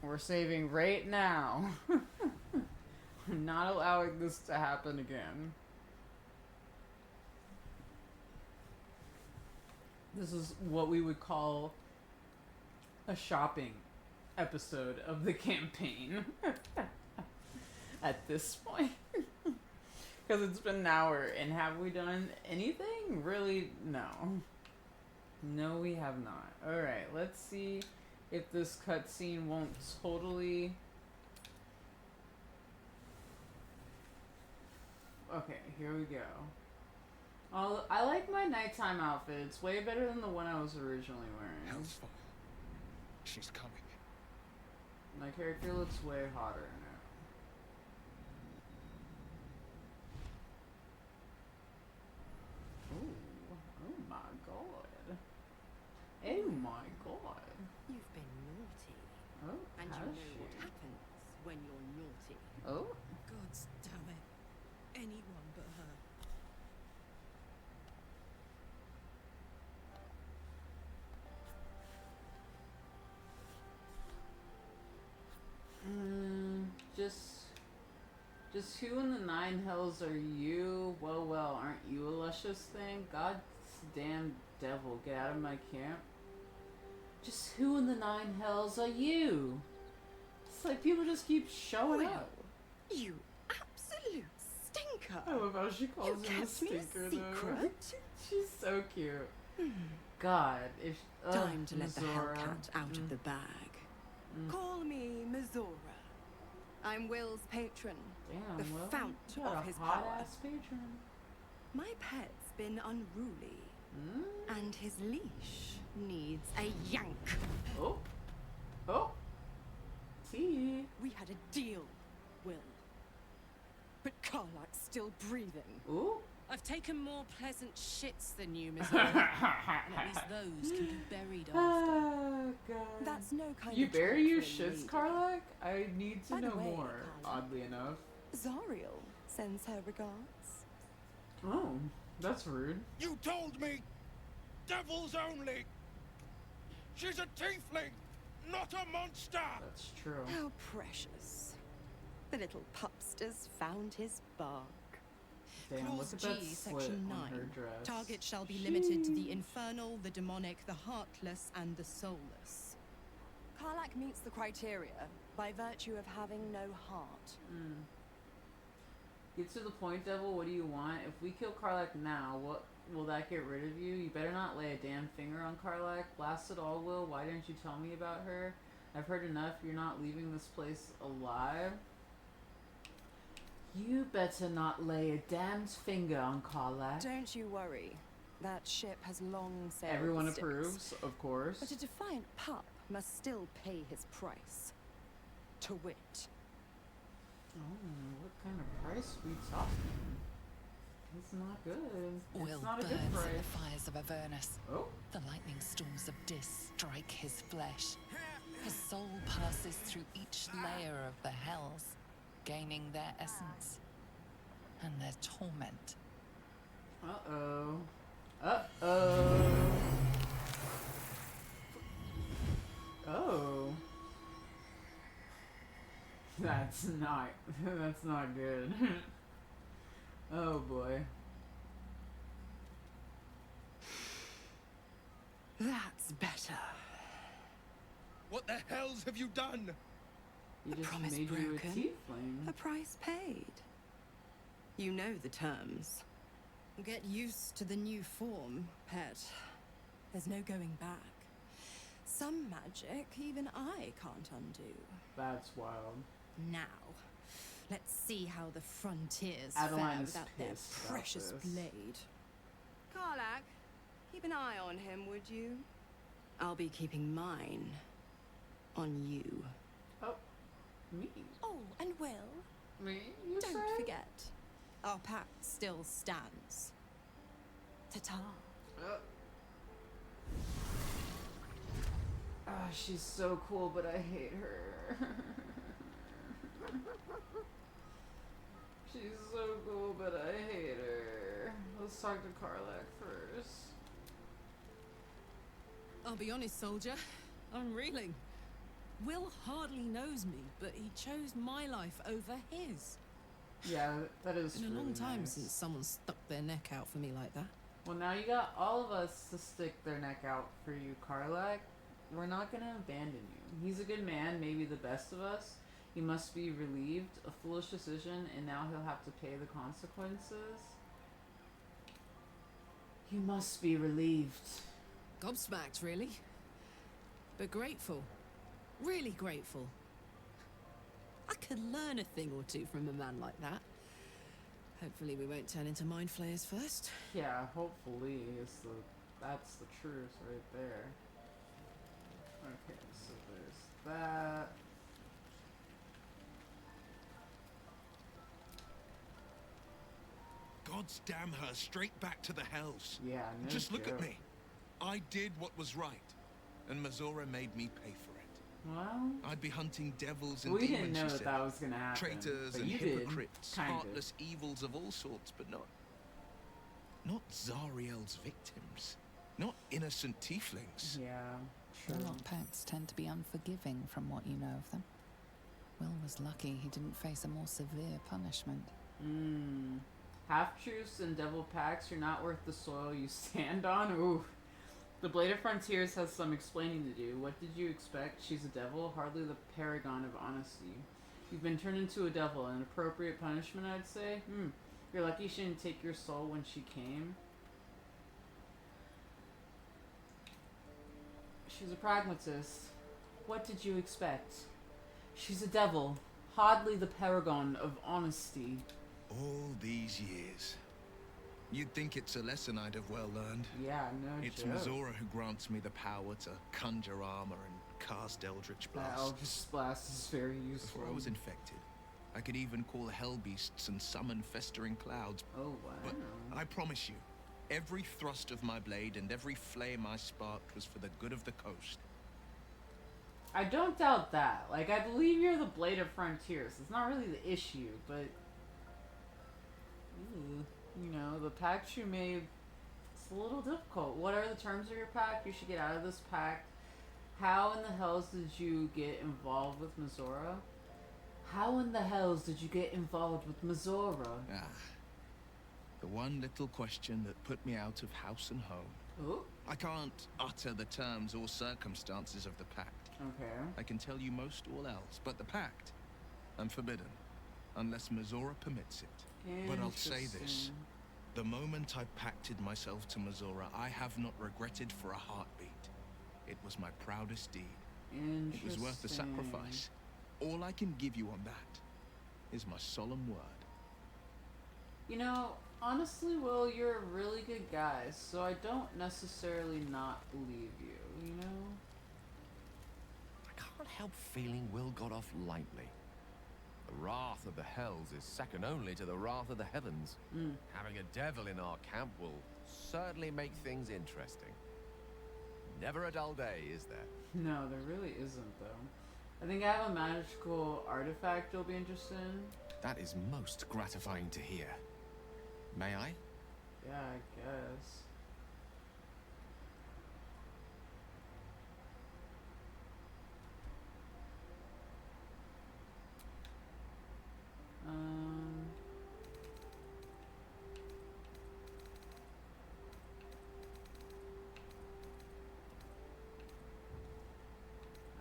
We're saving right now. I'm not allowing this to happen again. This is what we would call a shopping episode of the campaign. At this point. Because it's been an hour, and have we done anything? Really, no. No, we have not. Alright, let's see if this cutscene won't totally... Okay, here we go. I like my nighttime outfit. It's way better than the one I was originally wearing. Hellfire. She's coming. My character looks way hotter in it. Ooh, oh my god. Oh my god. You've been naughty. Oh. Gods damn it. Anyone but her. Just who in the nine hells are you? Well, aren't you a luscious thing? God's damn devil, get out of my camp. Just who in the nine hells are you? It's like people just keep showing up. You absolute stinker. I love how she calls him a kept me a stinker though. secret? She's so cute. God, if Time to let the Mizora. Hellcat out of the bag. Call me Mizora. I'm Will's patron, Damn, the Will, fount you got of a his hot power. ass patron. My pet's been unruly, and his leash needs a yank. Oh. See. We had a deal, Will. But Karlak's still breathing. Ooh. I've taken more pleasant shits than you, Miss Owen. And at least those can be buried after. Oh, God. That's no kind You of bury talk your for a shits, lady. Karlak? I need to By the know way, more, Karlak. oddly enough. Zariel sends her regards. Oh, that's rude. You told me! Devils only! She's a tiefling, not a monster! That's true. How precious. The little pupster's found his bark. Damn, look Clause at G, that slit Section on her 9. dress. Target shall be limited to the infernal, the demonic, the heartless, and the soulless. Karlak meets the criteria by virtue of having no heart. Get to the point, devil. What do you want? If we kill Karlak now, what will that get rid of you? You better not lay a damn finger on Karlak. Blast it all, Will. Why didn't you tell me about her? I've heard enough. You're not leaving this place alive. You better not lay a damned finger on Karlak. Don't you worry. That ship has long sailed Everyone the Styx. approves, of course. But a defiant pup must still pay his price. To wit. Oh, what kind of price we talking? It's not good. Will It's not a burns good in the price. fires of Avernus. Oh, The lightning storms of Dis strike his flesh. His soul passes through each layer of the hells, gaining their essence and their torment. uh-oh. Uh-oh. Oh. That's not good. Oh boy. That's better. What the hells have you done? You A just promise made you a broken, tiefling. a price paid. You know the terms. Get used to the new form, pet. There's no going back. Some magic even I can't undo. That's wild. Now, let's see how the frontiers Adeline fare is without their pissed about precious this. blade. Karlak, keep an eye on him, would you? I'll be keeping mine on you. Oh, me? Oh, and Will, Me? You don't say? forget. Our pact still stands. Ta-ta. Ah, she's so cool, but I hate her. She's so cool, but I hate her. Let's talk to Karlak first. I'll be honest, soldier. I'm reeling. Will hardly knows me, but he chose my life over his. Yeah, that is It's been a really long time nice. since someone stuck their neck out for me like that. Well, now you got all of us to stick their neck out for you, Karlak. We're not gonna abandon you. He's a good man, maybe the best of us. He must be relieved. A foolish decision, and now he'll have to pay the consequences. You must be relieved. Gobsmacked, really. But grateful. Really grateful. I could learn a thing or two from a man like that. Hopefully we won't turn into mind flayers first. Yeah, hopefully that's the truth right there. Okay, so there's that. God's damn her, straight back to the hells. Yeah, no Just look joke. at me. I did what was right, and Mizora made me pay for it. Well, I'd be hunting devils and we demons, didn't know she that said. that was gonna happen. Traitors but and you did, hypocrites, kind of. heartless evils of all sorts, but not Zariel's victims. Not innocent tieflings. Yeah, true. Warlock pacts tend to be unforgiving from what you know of them. Will was lucky he didn't face a more severe punishment. Half-truths and devil pacts are not worth the soil you stand on. Ooh. The Blade of Frontiers has some explaining to do. What did you expect? She's a devil, hardly the paragon of honesty. You've been turned into a devil, an appropriate punishment, I'd say. You're lucky she didn't take your soul when she came. She's a pragmatist. What did you expect? She's a devil, hardly the paragon of honesty. All these years. You'd think it's a lesson I'd have well learned. Yeah, no It's joke. Mizora who grants me the power to conjure armor and cast Eldritch That Blast. Eldritch Blast is very useful. Before I was infected, I could even call hell beasts and summon festering clouds. Oh, wow. But I promise you, every thrust of my blade and every flame I sparked was for the good of the coast. I don't doubt that. Like, I believe you're the Blade of Frontiers. It's not really the issue, but... Ooh, you know, the pact you made, it's a little difficult. What are the terms of your pact? You should get out of this pact. How in the hells did you get involved with Mizora? How in the hells did you get involved with Mizora? Ah, the one little question that put me out of house and home. Ooh, I can't utter the terms or circumstances of the pact. okay. I can tell you most all else, but the pact, I'm forbidden, unless Mizora permits it. But I'll say this. Interesting. The moment I pacted myself to Mizora, I have not regretted for a heartbeat. It was my proudest deed. It was worth the sacrifice. All I can give you on that is my solemn word. You know, honestly, Will, you're a really good guy, so I don't necessarily not believe you, you know? I can't help feeling Will got off lightly. The wrath of the hells is second only to the wrath of the heavens. Having a devil in our camp will certainly make things interesting. Never a dull day, is there? No, there really isn't, though. I think I have a magical artifact you'll be interested in. That is most gratifying to hear. May I? Yeah, I guess.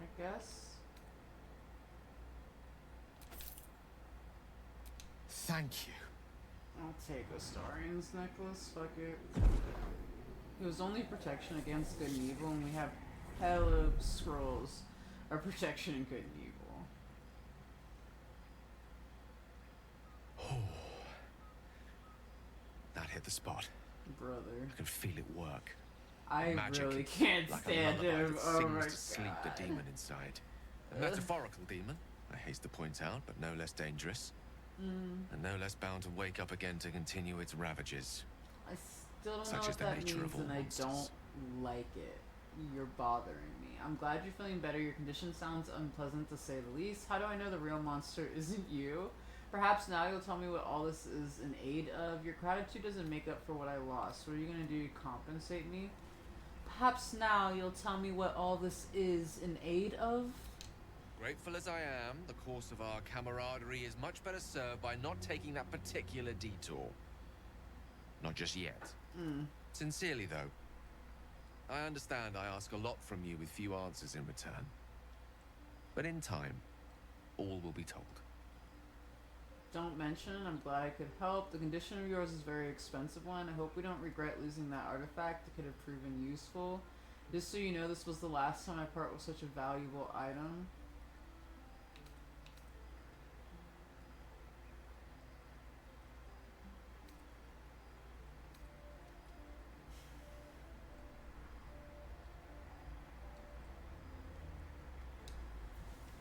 I guess. Thank you. I'll take a Starian's necklace, fuck it. It was only protection against good and evil, and we have hella scrolls of protection and good and evil. That hit the spot. Brother. I can feel it work. I Magic, really can't like stand a lullaby him. that Oh sings my to sleep god. the demon inside. A metaphorical demon, I haste to point out, but no less dangerous. And no less bound to wake up again to continue its ravages. I still don't Such know is what the that nature means, of all and I monsters. don't like it. You're bothering me. I'm glad you're feeling better. Your condition sounds unpleasant to say the least. How do I know the real monster isn't you? Perhaps now you'll tell me what all this is in aid of. Your gratitude doesn't make up for what I lost. What are you gonna do to compensate me? Perhaps now you'll tell me what all this is in aid of? Grateful as I am, the course of our camaraderie is much better served by not taking that particular detour. Not just yet. Sincerely, though. I understand I ask a lot from you with few answers in return. But in time, all will be told. Don't mention it. I'm glad I could help. The condition of yours is a very expensive one. I hope we don't regret losing that artifact. It could have proven useful. Just so you know, this was the last time I part with such a valuable item.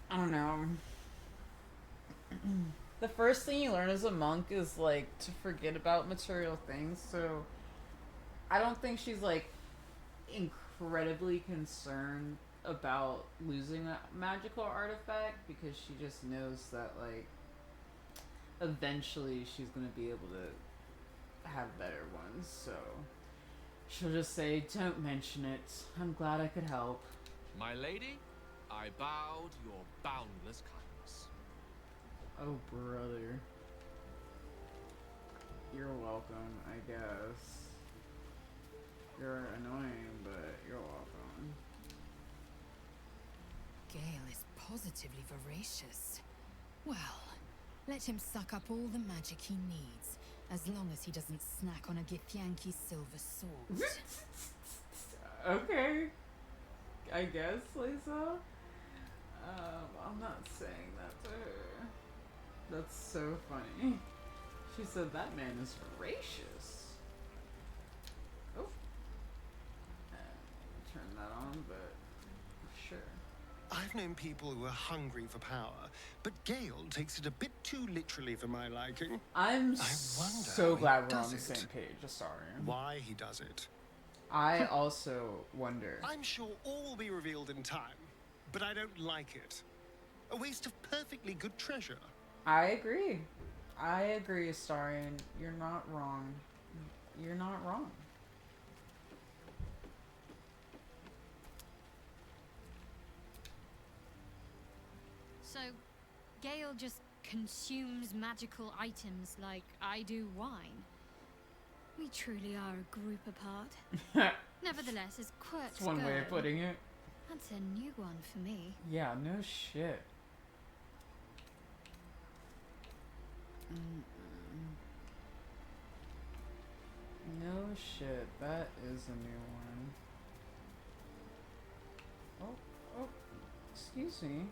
I don't know. The first thing you learn as a monk is like to forget about material things, so I don't think she's like incredibly concerned about losing a magical artifact because she just knows that, like, eventually she's gonna be able to have better ones, so she'll just say, don't mention it. I'm glad I could help. My lady, I bowed your boundless kindness. Oh, brother. You're welcome, I guess. You're annoying, but you're welcome. Gale is positively voracious. Well, let him suck up all the magic he needs, as long as he doesn't snack on a Githyanki's silver sword. Okay. I guess, Lisa. I'm not saying that to her. That's so funny. She said that man is voracious. Oh. Turn that on, but sure. I've known people who are hungry for power, but Gale takes it a bit too literally for my liking. I wonder so glad we're on the same page. Sorry. Why he does it. I also wonder. I'm sure all will be revealed in time, but I don't like it. A waste of perfectly good treasure. I agree. I agree, Astarion. You're not wrong. You're not wrong. So, Gale just consumes magical items like I do wine. We truly are a group apart. Nevertheless, as quirks That's one way of putting it. That's a new one for me. Yeah, no shit. No shit, that is a new one. Oh, excuse me.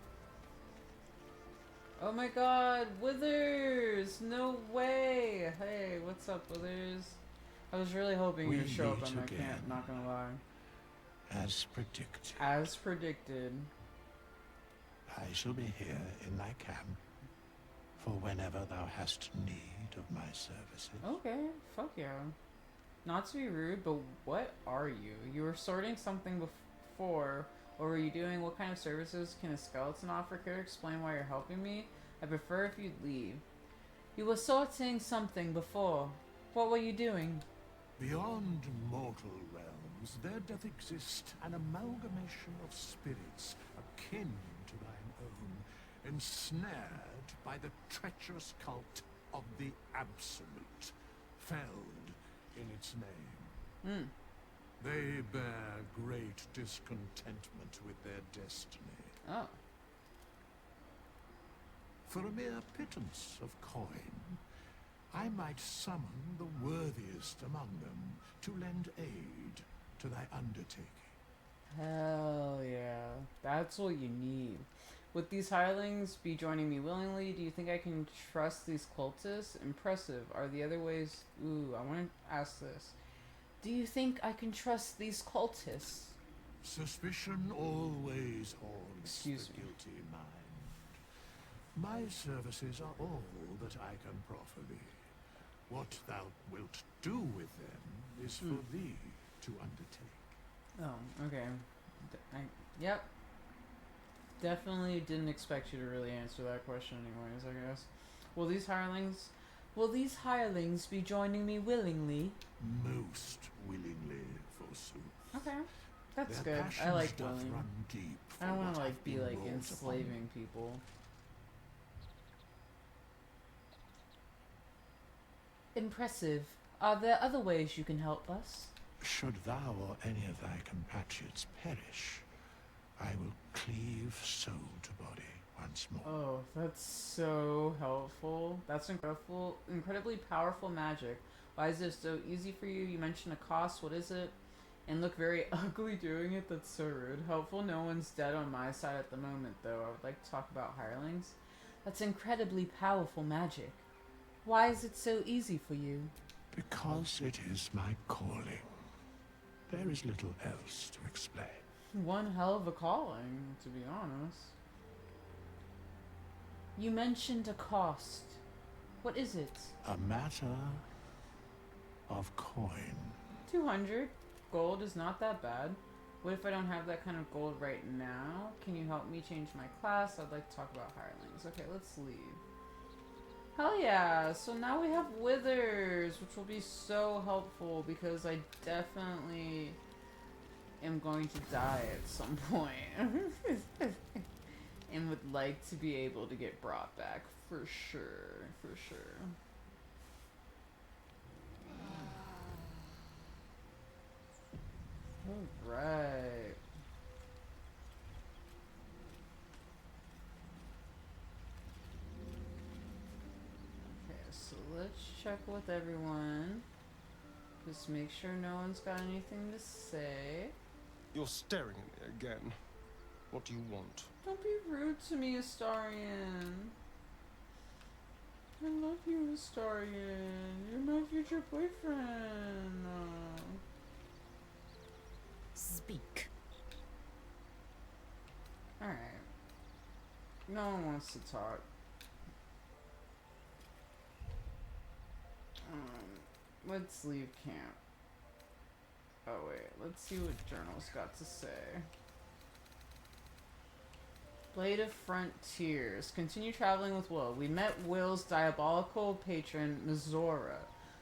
Oh my god, Withers! No way! Hey, what's up, Withers? I was really hoping you'd show up on my camp, not gonna lie. As predicted. As predicted. I shall be here in thy camp for whenever thou hast need of my services. Okay, fuck yeah. Not to be rude, but what are you? You were sorting something before. What were you doing? What kind of services can a skeleton offer? Care to explain why you're helping me? I prefer if you'd leave. You were sorting something before. What were you doing? Beyond mortal realms, there doth exist an amalgamation of spirits akin to thine own, ensnared by the treacherous cult of the Absolute, felled in its name. They bear great discontentment with their destiny. Oh. For a mere pittance of coin, I might summon the worthiest among them to lend aid to thy undertaking. Hell yeah. That's what you need. Would these hirelings be joining me willingly? Do you think I can trust these cultists? Impressive. Are the other ways... Ooh, I want to ask this. Do you think I can trust these cultists? Suspicion always haunts the guilty mind. My services are all that I can proffer thee. What thou wilt do with them is for thee to undertake. Oh, okay. Yep. Definitely didn't expect you to really answer that question anyways, I guess. Will these hirelings be joining me willingly? Most willingly, forsooth. Okay. That's Their good. I passions like doth willing. run deep I don't for want to what like hath be been like wrought upon enslaving people. Impressive. Are there other ways you can help us? Should thou or any of thy compatriots perish, I will cleave soul to body once more. Oh, that's so helpful. That's incredibly powerful magic. Why is this so easy for you? You mentioned a cost. What is it? And look very ugly doing it. That's so rude. Helpful. No one's dead on my side at the moment, though. I would like to talk about hirelings. That's incredibly powerful magic. Why is it so easy for you? Because it is my calling. There is little else to explain. One hell of a calling, to be honest. You mentioned a cost. What is it? A matter of coin. 200. Gold is not that bad. What if I don't have that kind of gold right now? Can you help me change my class? I'd like to talk about hirelings. Okay, let's leave. Hell yeah! So now we have withers, which will be so helpful because I definitely am going to die at some point. And would like to be able to get brought back for sure, for sure. Alright. Okay, so let's check with everyone. Just make sure no one's got anything to say. You're staring at me again. What do you want? Don't be rude to me, Astarion. I love you, Astarion. You're my future boyfriend. Speak. Alright. No one wants to talk. Let's leave camp. Oh wait, let's see what Journal's got to say. Blade of Frontiers. Continue traveling with Will. We met Will's diabolical patron, Mizora,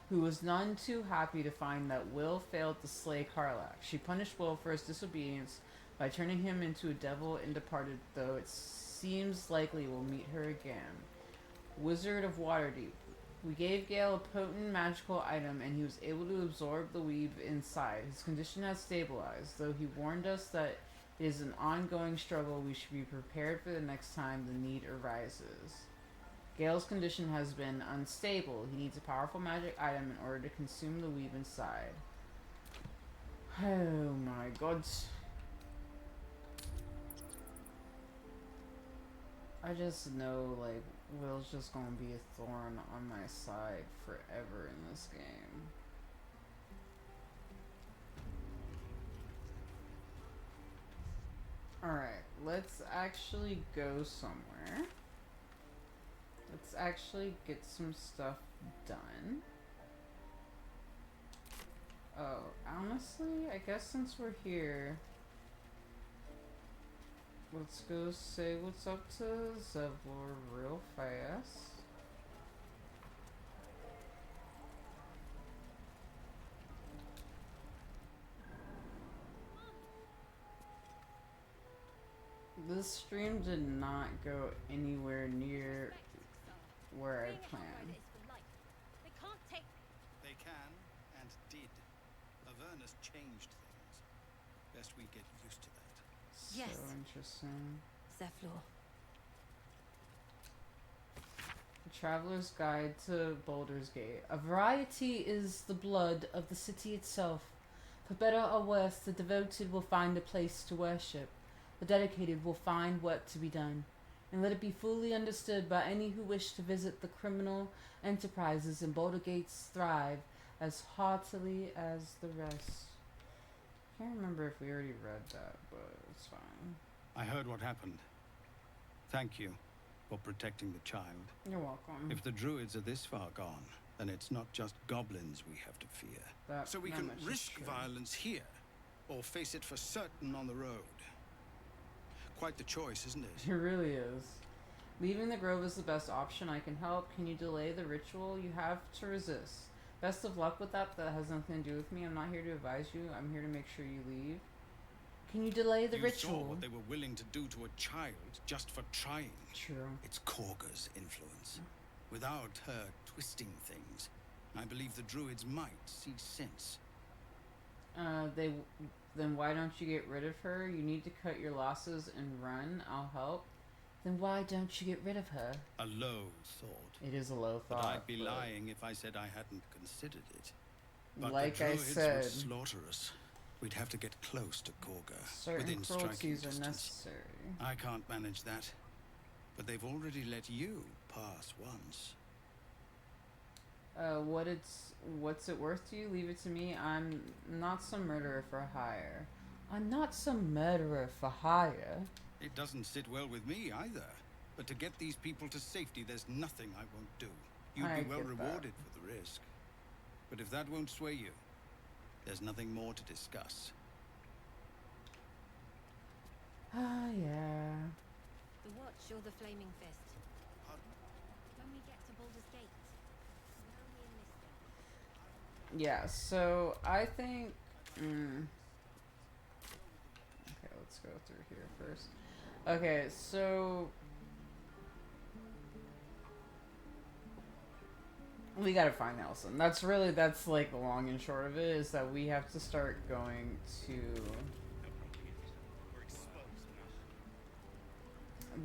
who was none too happy to find that Will failed to slay Karlach. She punished Will for his disobedience by turning him into a devil and departed, though it seems likely we'll meet her again. Wizard of Waterdeep. We gave Gale a potent magical item and he was able to absorb the weave inside. His condition has stabilized, though he warned us that it is an ongoing struggle. We should be prepared for the next time the need arises. Gale's condition has been unstable. He needs a powerful magic item in order to consume the weave inside. Oh my god. I just know, like, Will's just gonna be a thorn on my side forever in this game. Alright, let's actually go somewhere. Let's actually get some stuff done. Oh, honestly, I guess since we're here, let's go say what's up to Zevlor real fast. This stream did not go anywhere near where I planned. They can and did. Avernus changed things. Best we get used to that. Yes. So interesting. Zevlor. A Traveler's Guide to Baldur's Gate. A variety is the blood of the city itself. For better or worse, the devoted will find a place to worship. The dedicated will find work to be done. And let it be fully understood by any who wish to visit the criminal enterprises in Baldur Gates thrive as heartily as the rest. Can't remember if we already read that, but it's fine. I heard what happened. Thank you for protecting the child. You're welcome. If the druids are this far gone, then it's not just goblins we have to fear. So we can risk violence here, or face it for certain on the road. Quite the choice, isn't it? It really is. Leaving the grove is the best option. I can help. Can you delay the ritual? You have to resist. Best of luck with that. That has nothing to do with me. I'm not here to advise you. I'm here to make sure you leave. Can you delay the ritual? You saw what they were willing to do to a child just for trying. True. It's Korga's influence. Without her twisting things, I believe the druids might see sense. Then why don't you get rid of her? You need to cut your losses and run. I'll help. Then why don't you get rid of her? A low thought. It is a low thought. But I'd be lying if I said I hadn't considered it. But like the druids I said, would slaughter us. We'd have to get close to Korga, certain within striking cruelties are distance. necessary. I can't manage that. But they've already let you pass once. What's it worth to you? Leave it to me. I'm not some murderer for hire. I'm not some murderer for hire. It doesn't sit well with me either. But to get these people to safety, there's nothing I won't do. You'd be well rewarded for the risk. But if that won't sway you, there's nothing more to discuss. Show the flaming fist. When we get to Baldur's Gate. Yeah, so I think... Okay, let's go through here first. Okay, so... we gotta find Nelson. That's like the long and short of it, is that we have to start going to...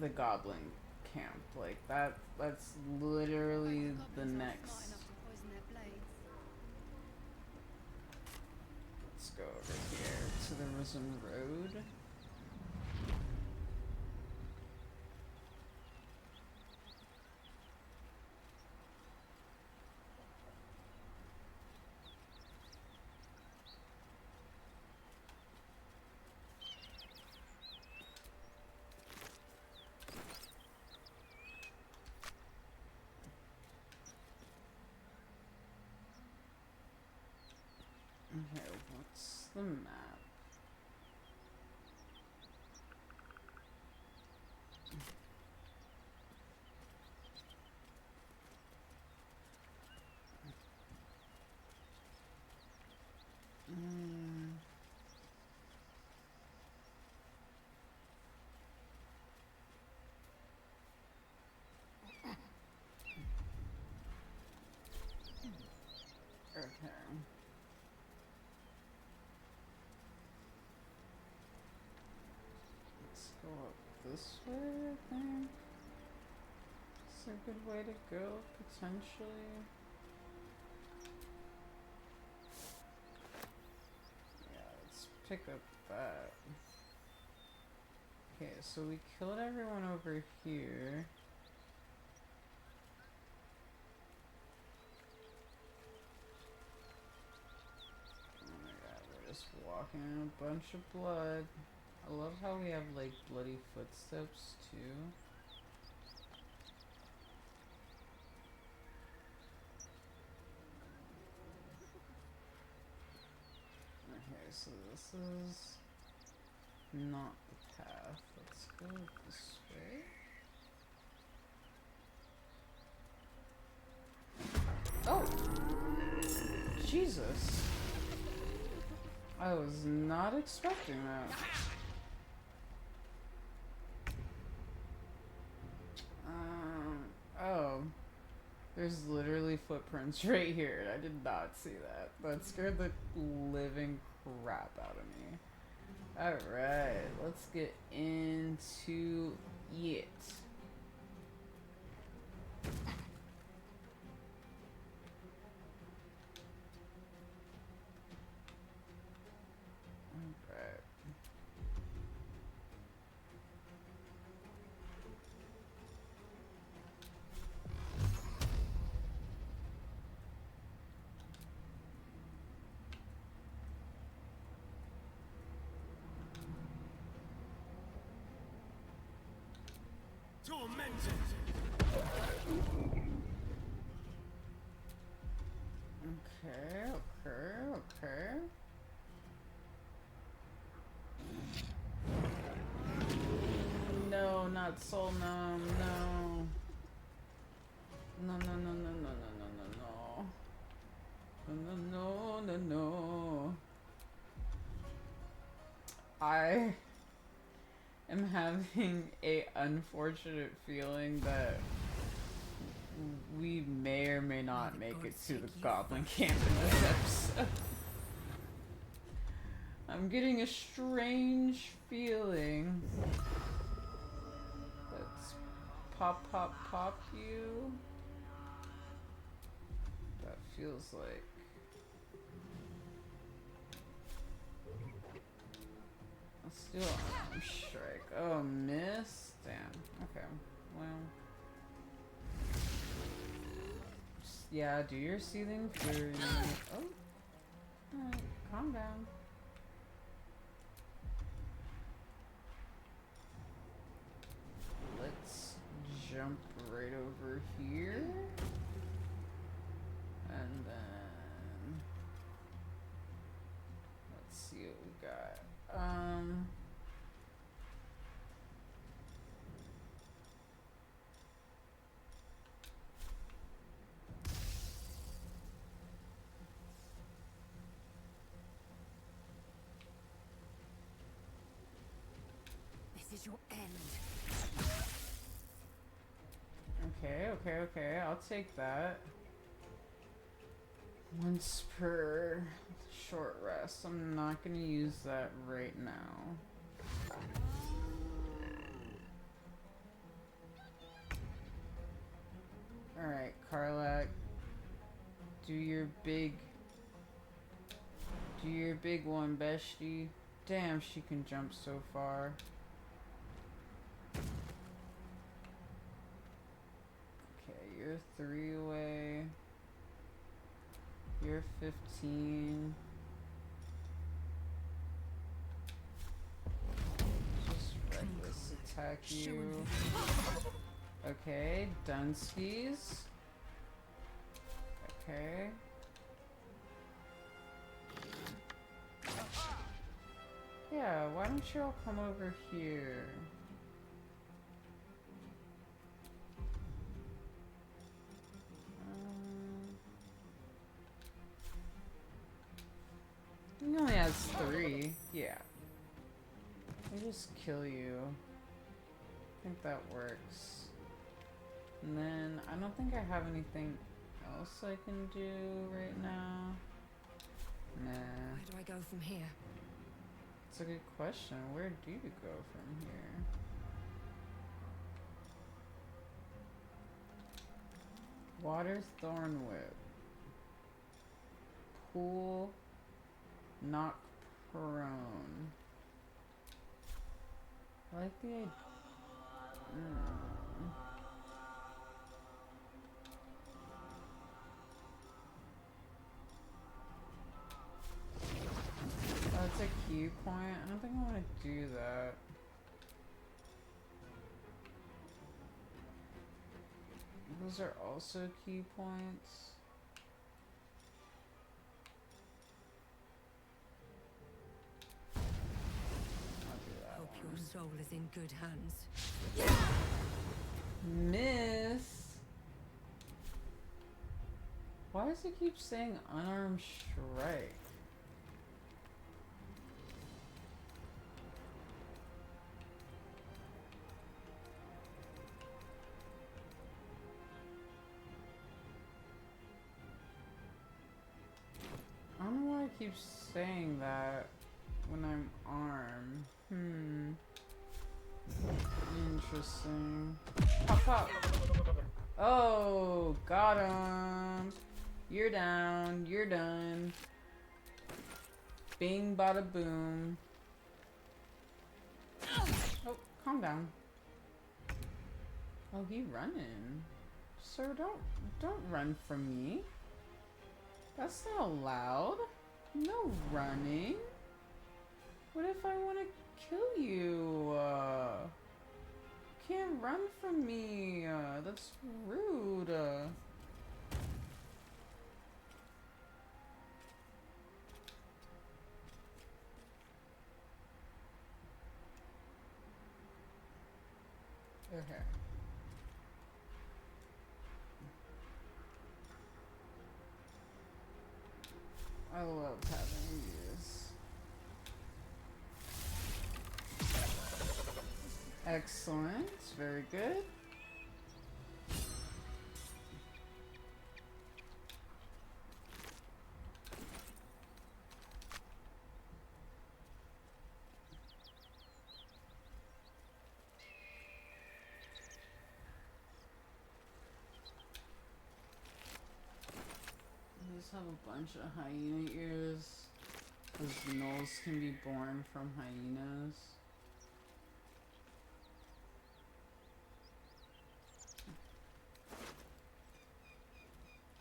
the goblin camp. Like, that's literally the next... Let's go over here to the Risen Road. Okay, what's the map? Okay. Let's go up this way, I think. It's a good way to go, potentially. Yeah, let's pick up that. Okay, so we killed everyone over here. Oh my god, we're just walking in a bunch of blood. I love how we have like bloody footsteps too. Okay, so this is not the path. Let's go this way. Oh! Jesus! I was not expecting that. Oh. There's literally footprints right here. I did not see that. That scared the living crap out of me. Alright, let's get into it. Alright. Tormented. Okay. No, not Soul Gnome, no. No. I am having a unfortunate feeling that we may or may not make it to the goblin camp in this episode. I'm getting a strange feeling. Let's pop you. That feels like... Let's do an arm strike. Oh, miss? Damn. Okay. Well. Yeah, do your seething fury. Oh. Alright, calm down. Let's jump right over here. And then let's see what we got. is your end. Okay. I'll take that. Once per short rest. I'm not gonna use that right now. Alright, Karlak. Do your big one, bestie. Damn, she can jump so far. Okay, you're 3 away. You're 15. Just reckless attack you. Okay, Dunskies. Okay. Yeah, why don't you all come over here? He only has 3. Yeah. I just kill you. I think that works. And then I don't think I have anything else I can do right now. Nah. Where do I go from here? It's a good question. Where do you go from here? Water Thorn Whip. Pool. Knock prone. I like the idea. Oh, it's a key point. I don't think I want to do that. Those are also key points. Hope your soul is in good hands. Miss. Why does it keep saying unarmed strike? I don't know why it keeps saying that when I'm armed. Interesting. Pop, pop. Oh, got him. You're down. You're done. Bing, bada, boom. Oh, calm down. Oh, he running. Sir, don't run from me. That's not allowed. No running. What if I want to kill you? Can't run from me. That's rude. Okay. I love having these. Excellent. Very good. Have a bunch of hyena ears, because gnolls can be born from hyenas.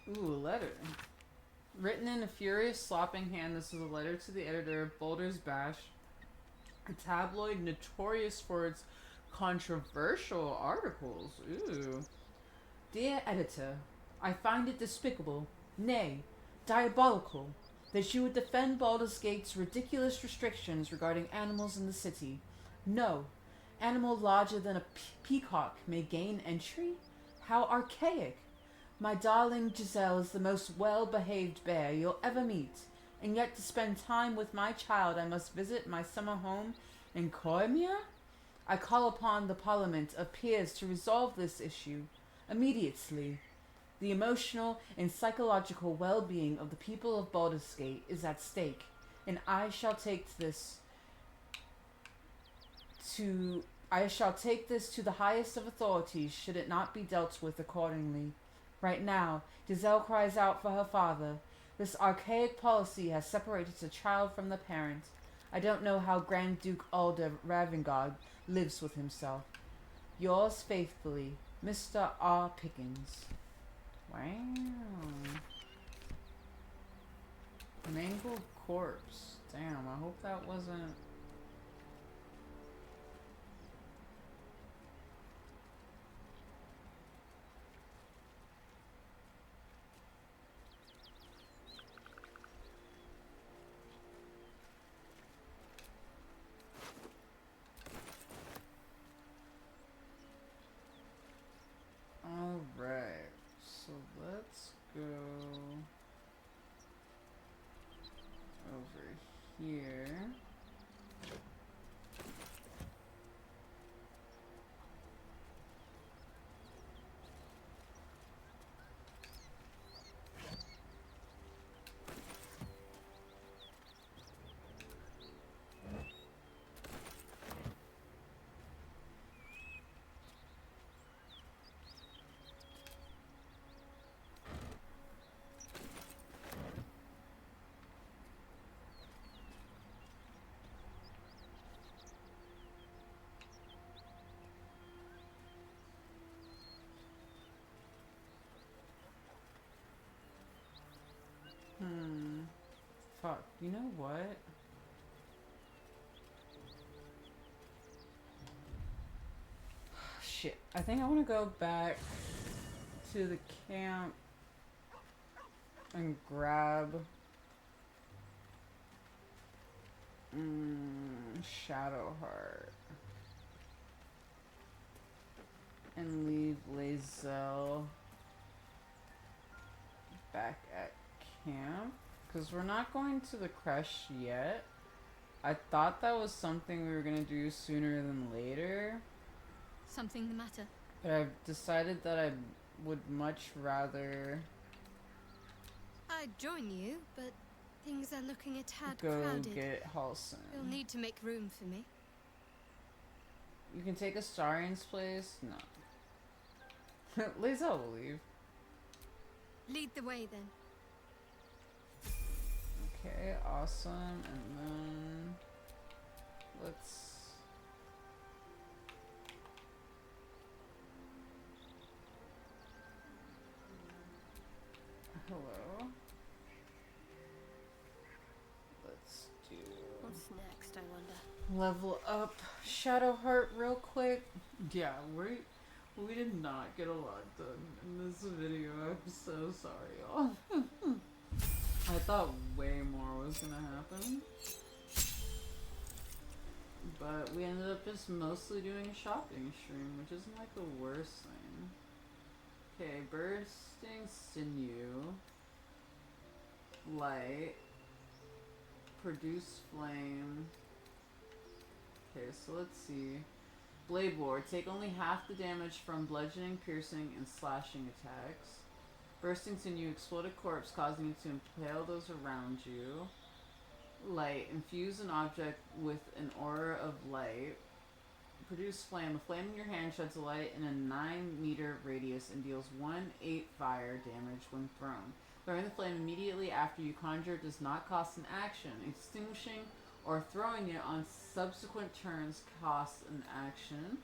Ooh, a letter. Written in a furious, slopping hand, this is a letter to the editor of Baldur's Bash, a tabloid notorious for its controversial articles. Ooh. Dear editor, I find it despicable, nay, diabolical, that you would defend Baldur's Gate's ridiculous restrictions regarding animals in the city. No, animal larger than a peacock may gain entry? How archaic! My darling Giselle is the most well-behaved bear you'll ever meet, and yet to spend time with my child I must visit my summer home in Coimia? I call upon the Parliament of Peers to resolve this issue immediately. The emotional and psychological well-being of the people of Baldur's Gate is at stake, and I shall take this to the highest of authorities should it not be dealt with accordingly. Right now, Giselle cries out for her father. This archaic policy has separated the child from the parent. I don't know how Grand Duke Alder Ravengard lives with himself. Yours faithfully, Mr. R. Pickens. Wow. Mangled corpse. Damn, I hope that wasn't... Alright, so let's go over here. Fuck, you know what? Shit, I think I want to go back to the camp and grab Shadowheart and leave Lae'zel back at camp. Because we're not going to the creche yet. I thought that was something we were going to do sooner than later. Something the matter? But I've decided that I would much rather... I'd join you, but things are looking a tad go crowded. Get Halsin. You'll need to make room for me. You can take Astarian's place? No. Lae'zel will leave. Lead the way then. Okay, awesome. And then let's... Hello. Let's do... What's next, I wonder? Level up Shadowheart real quick. Yeah, we did not get a lot done in this video. I'm so sorry, y'all. I thought way more was gonna happen. But we ended up just mostly doing a shopping stream, which isn't like the worst thing. Okay, bursting sinew. Light. Produce flame. Okay, so let's see. Blade Ward. Take only half the damage from bludgeoning, piercing, and slashing attacks. Bursting sinew. Explode a corpse, causing you to impale those around you. Light. Infuse an object with an aura of light. Produce flame. A flame in your hand sheds a light in a 9-meter radius and deals 1/8 fire damage when thrown. Throwing the flame immediately after you conjure does not cost an action. Extinguishing or throwing it on subsequent turns costs an action.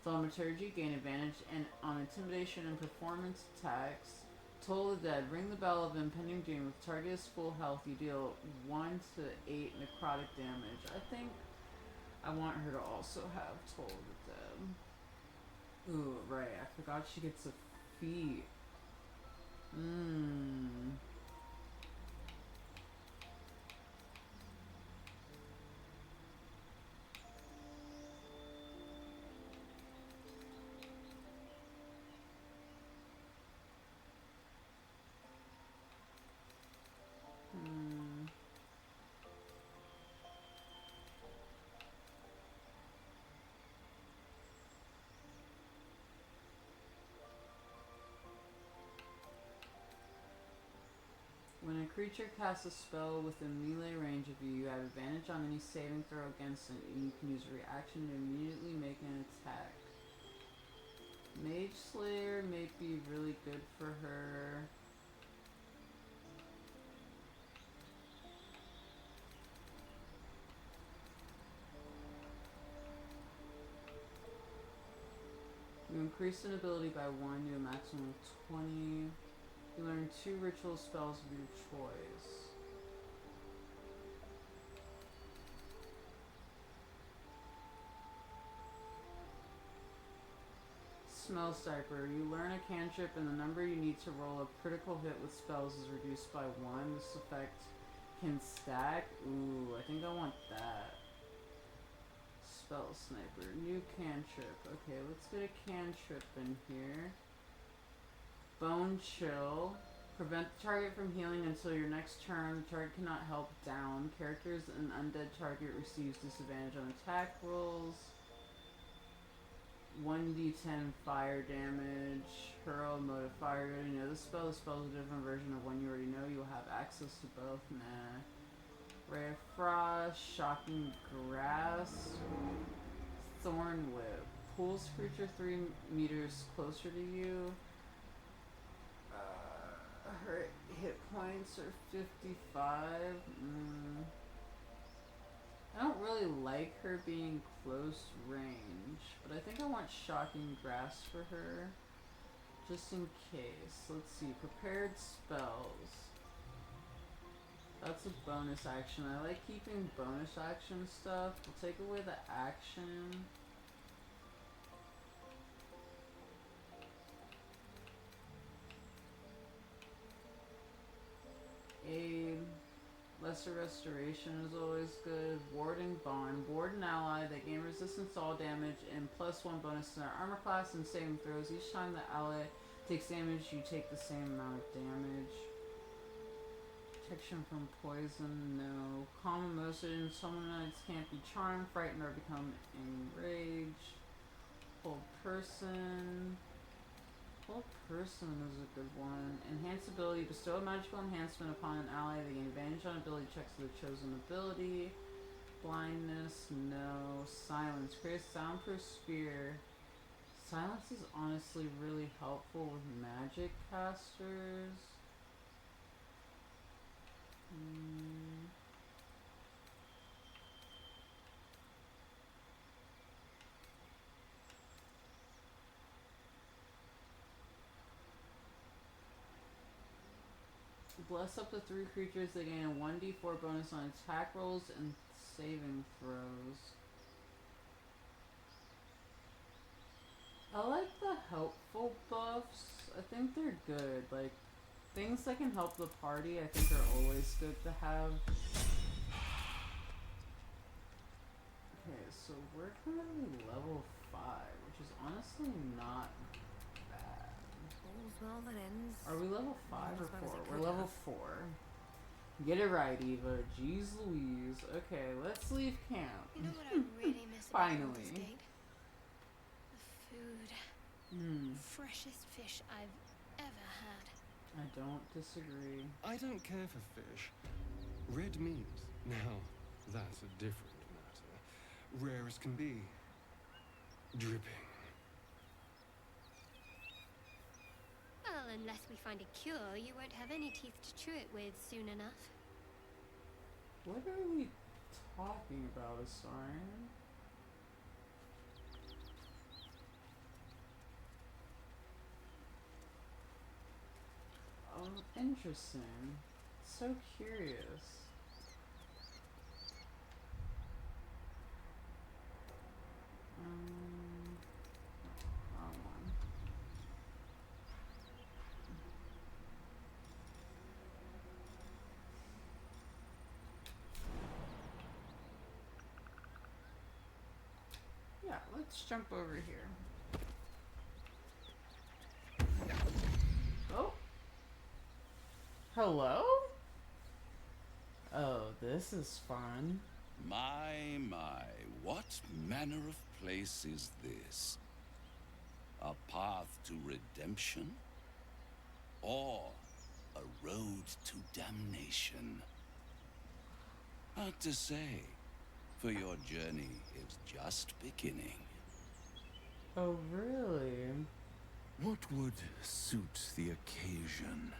Thaumaturgy, gain advantage and on intimidation and performance attacks. Toll the dead. Ring the bell of impending doom. If target is full health, you deal 1 to 8 necrotic damage. I think I want her to also have Toll the dead. Ooh, right. I forgot she gets a feat. creature casts a spell within melee range of you, you have advantage on any saving throw against it, and you can use a reaction to immediately make an attack. Mage Slayer may be really good for her. You increase an ability by 1 to a maximum of 20. You learn 2 ritual spells of your choice. Smell Sniper. You learn a cantrip and the number you need to roll a critical hit with spells is reduced by 1. This effect can stack. Ooh, I think I want that. Spell Sniper. New cantrip. Okay, let's get a cantrip in here. Bone Chill. Prevent the target from healing until your next turn. The target cannot help down. Characters and undead target receives disadvantage on attack rolls. 1d10 fire damage. Hurl mode of fire. You already know the spell. The spell is a different version of one you already know. You'll have access to both. Nah. Ray of Frost. Shocking Grass. Thorn Whip. Pulls creature 3 meters closer to you. Her hit points are 55. I don't really like her being close range, but I think I want Shocking Grass for her, just in case. Let's see, prepared spells. That's a bonus action. I like keeping bonus action stuff. We'll take away the action. Aid. Lesser Restoration is always good. Warding Bond. Ward an ally. They gain resistance to all damage and +1 bonus to their armor class and saving throws. Each time the ally takes damage, you take the same amount of damage. Protection from poison, no. Calm emotion. Summon knights can't be charmed, frightened, or become enraged. Hold person. Hold person is a good one. Enhance ability. Bestow a magical enhancement upon an ally. They gain advantage on ability checks to the chosen ability. Blindness, no. Silence. Create a soundproof sphere. Silence is honestly really helpful with magic casters. Bless up to 3 creatures. They gain a 1d4 bonus on attack rolls and saving throws. I like the helpful buffs. I think they're good. Like, things that can help the party I think are always good to have. Okay, so we're currently level 5, which is honestly not bad. All's well that ends. Are we level 5 or 4? We're level 4. Get it right, Eva. Jeez Louise. Okay, let's leave camp. You know what I really miss about Finally. Baldur's Gate? The food. Freshest fish I've ever had. I don't disagree. I don't care for fish. Red meat, now that's a different matter. Rare as can be. Dripping. Well, unless we find a cure, you won't have any teeth to chew it with soon enough. What are we talking about, Astarion? Oh, interesting. So curious. Wrong one. Yeah, let's jump over here. Oh. Hello? Oh, this is fun. My, what manner of place is this? A path to redemption? Or a road to damnation. Hard to say, for your journey is just beginning. Oh, really? What would suit the occasion?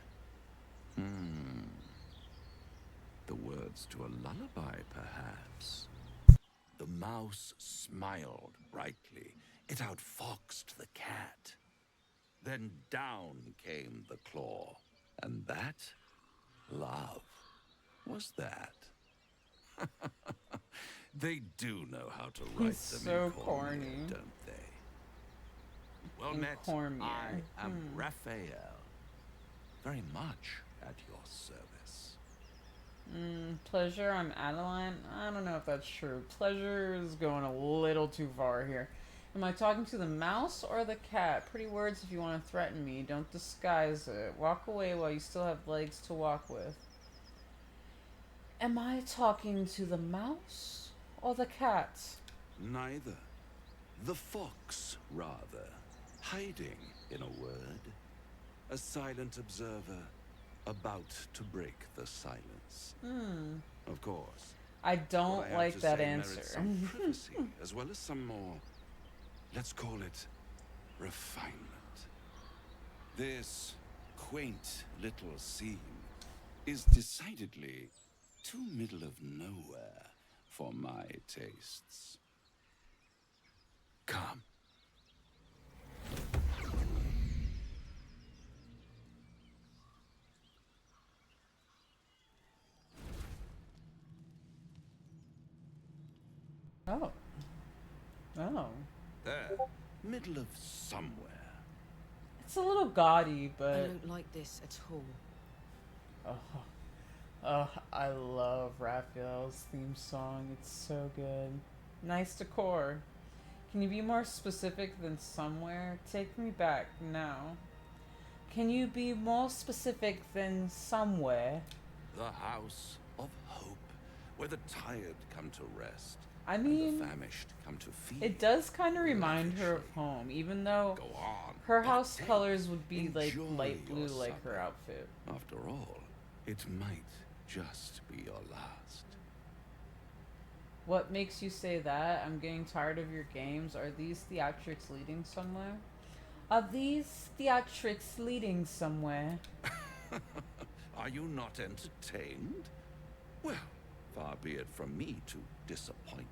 The words to a lullaby, perhaps. The mouse smiled brightly. It outfoxed the cat. Then down came the claw. And that, love, was that. They do know how to write He's them so in Cormier, corny. don't they? Well In met. Cormier. I am Raphael. Very much at your service. Pleasure, I'm Adeline. I don't know if that's true. Pleasure is going a little too far here. Am I talking to the mouse or the cat? Pretty words if you want to threaten me. Don't disguise it. Walk away while you still have legs to walk with. Am I talking to the mouse or the cat? Neither. The fox, rather. Hiding, in a word. A silent observer, about to break the silence. Of course. I don't what I have like to that say answer. merits some privacy, as well as some more, let's call it, refinement. This quaint little scene is decidedly too middle of nowhere for my tastes. Come. Oh. Oh. There. Middle of somewhere. It's a little gaudy, I but... don't like this at all. Oh, I love Raphael's theme song. It's so good. Nice decor. Can you be more specific than somewhere? Take me back now. Can you be more specific than somewhere? The house of hope, where the tired come to rest. I mean, and the famished come to feed. It does kind of remind her of home, even though her house colors would be like light blue like her outfit. After all, it might just be your last. What makes you say that? I'm getting tired of your games. Are these theatrics leading somewhere? Are these theatrics leading somewhere? Are you not entertained? Well, far be it from me to disappoint.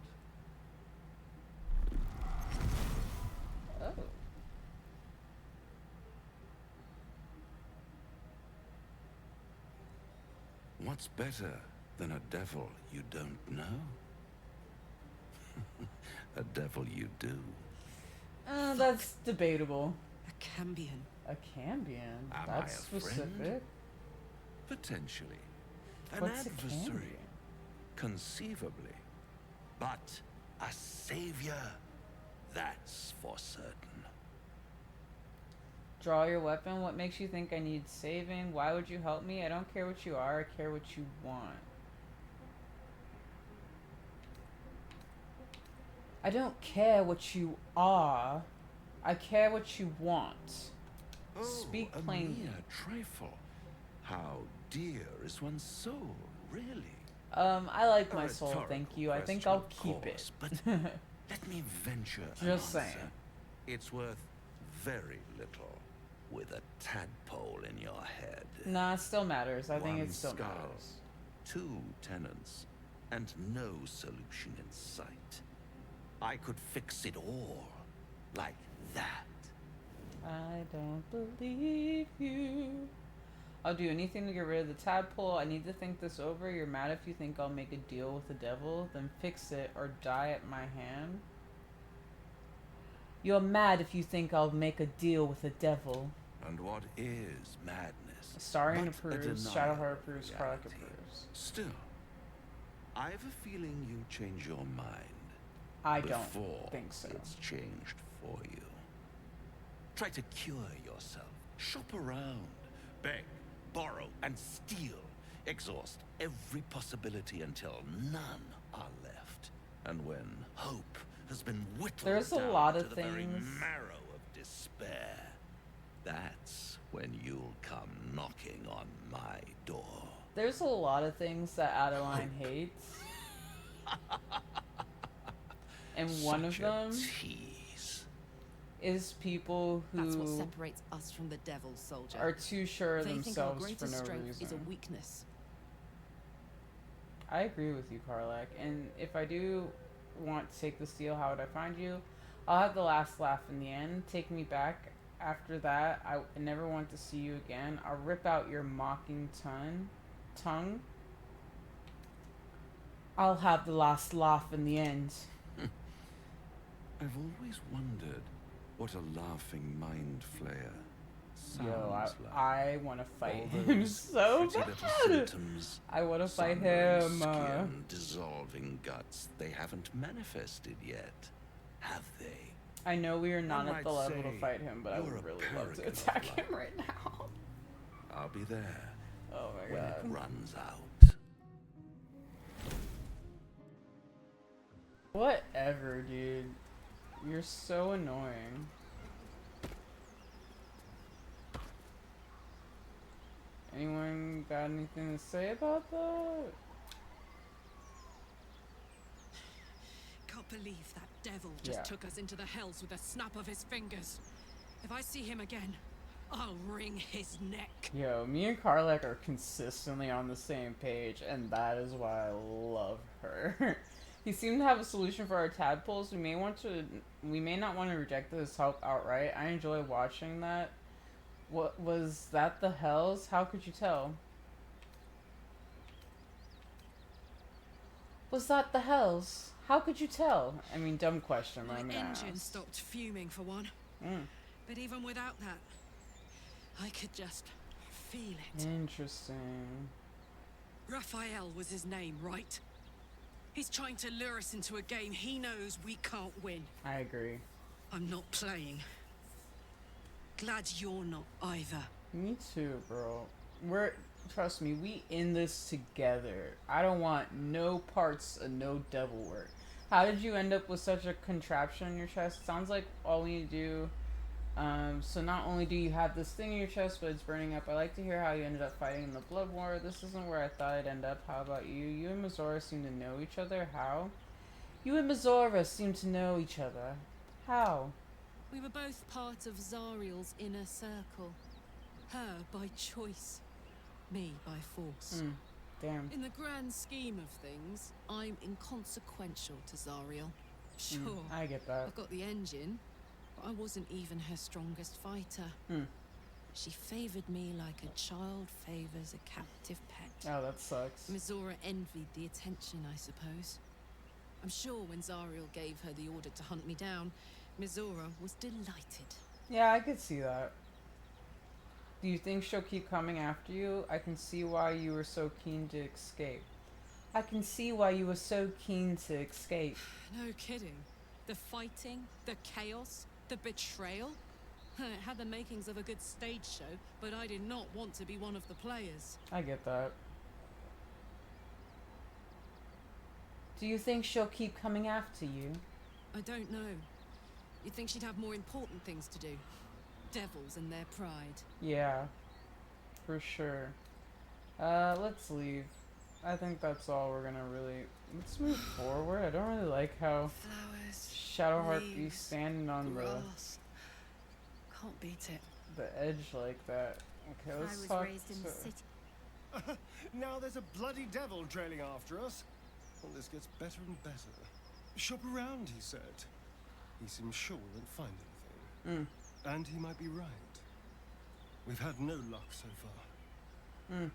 Oh. What's better than a devil you don't know? A devil you do. That's debatable. A Cambion. A Cambion? Am That's I a specific. friend? Potentially. An What's a adversary. Cambion? Conceivably. But a savior. That's for certain. Draw your weapon. What makes you think I need saving? Why would you help me? I don't care what you are. I care what you want. I don't care what you are. I care what you want. Oh, Speak a plainly. mere trifle. How dear is one's soul, really? I like A my soul, rhetorical thank you. I think question, I'll of keep course, it. But let me venture an Just answer. saying. It's worth very little with a tadpole in your head. Nah, it still matters. I think One it still skull, matters. 2 tenants, and no solution in sight. I could fix it all like that. I don't believe you. I'll do anything to get rid of the tadpole. I need to think this over. You're mad if you think I'll make a deal with the devil, then fix it or die at my hand. You're mad if you think I'll make a deal with the devil. And what is madness? Starion but a approves, denial Shadowheart of approves, reality? Karlach approves. Still, I have a feeling you change your mind. I don't before think so. It's changed for you. Try to cure yourself. Shop around. Beg, borrow, and steal. Exhaust every possibility until none are left. And when hope has been whittled There's a down lot to of the very things. marrow of despair, that's when you'll come knocking on my door. There's a lot of things that Adeline hates. And one of them is people who That's what separates us from the devil, soldier. Are too sure of they themselves think for our no greatest strength reason. is a weakness. I agree with you, Karlak. And if I do want to take this deal, how would I find you? I'll have the last laugh in the end. Take me back. After that, I never want to see you again. I'll rip out your mocking tongue. I'll have the last laugh in the end. I've always wondered what a laughing mind flayer sounds like. I want to fight All him those so pretty little bad. symptoms, I want to fight sundering him. Skin, dissolving guts. They haven't manifested yet, have they? I know we are not One at the might level to say fight him, but I would you're a really love to paragon of attack him light. right now. I'll be there. Oh my when god. it runs out. Whatever, dude. You're so annoying. Anyone got anything to say about that? Can't believe that devil just took us into the hells with a snap of his fingers. If I see him again, I'll wring his neck. Yo, me and Karlak are consistently on the same page, and that is why I love her. He seemed to have a solution for our tadpoles. We may not want to reject this help outright. I enjoy watching that. What was that? The hells? How could you tell? Was that the hells? How could you tell? I mean, dumb question, but I'm My gonna engine ask. stopped fuming for one. But even without that, I could just feel it. Interesting. Raphael was his name, right? He's trying to lure us into a game he knows we can't win. I agree. I'm not playing. Glad you're not either. Me too, bro. Trust me, we in this together. I don't want no parts of no devil work. How did you end up with such a contraption in your chest? Sounds like all we need to do. So not only do you have this thing in your chest, but it's burning up. I like to hear how you ended up fighting in the blood war. This isn't where I thought I'd end up. How about you? You and Mizora seem to know each other. How? You and Mizora seem to know each other. How? We were both part of Zariel's inner circle. Her by choice, me by force. Damn. In the grand scheme of things, I'm inconsequential to Zariel. Sure, I get that. I've got the engine, but I wasn't even her strongest fighter. She favored me like a child favors a captive pet. Oh, that sucks. Mizora envied the attention, I suppose. I'm sure when Zariel gave her the order to hunt me down, Mizora was delighted. Yeah, I could see that. Do you think she'll keep coming after you? I can see why you were so keen to escape. I can see why you were so keen to escape. No kidding. The fighting, the chaos, the betrayal. It had the makings of a good stage show, but I did not want to be one of the players. I get that. Do you think she'll keep coming after you? I don't know. You'd think she'd have more important things to do. Devils and their pride. Yeah, for sure. Let's leave. I think that's all we're gonna really... Let's move forward. I don't really like how Flowers, Shadowheart be leaves, standing on grass. Can't beat it. the edge like that. Okay, let's I was talk raised in the city. Now there's a bloody devil trailing after us. Well, this gets better and better. Shop around, he said. He seems sure we won't find anything. And he might be right. We've had no luck so far.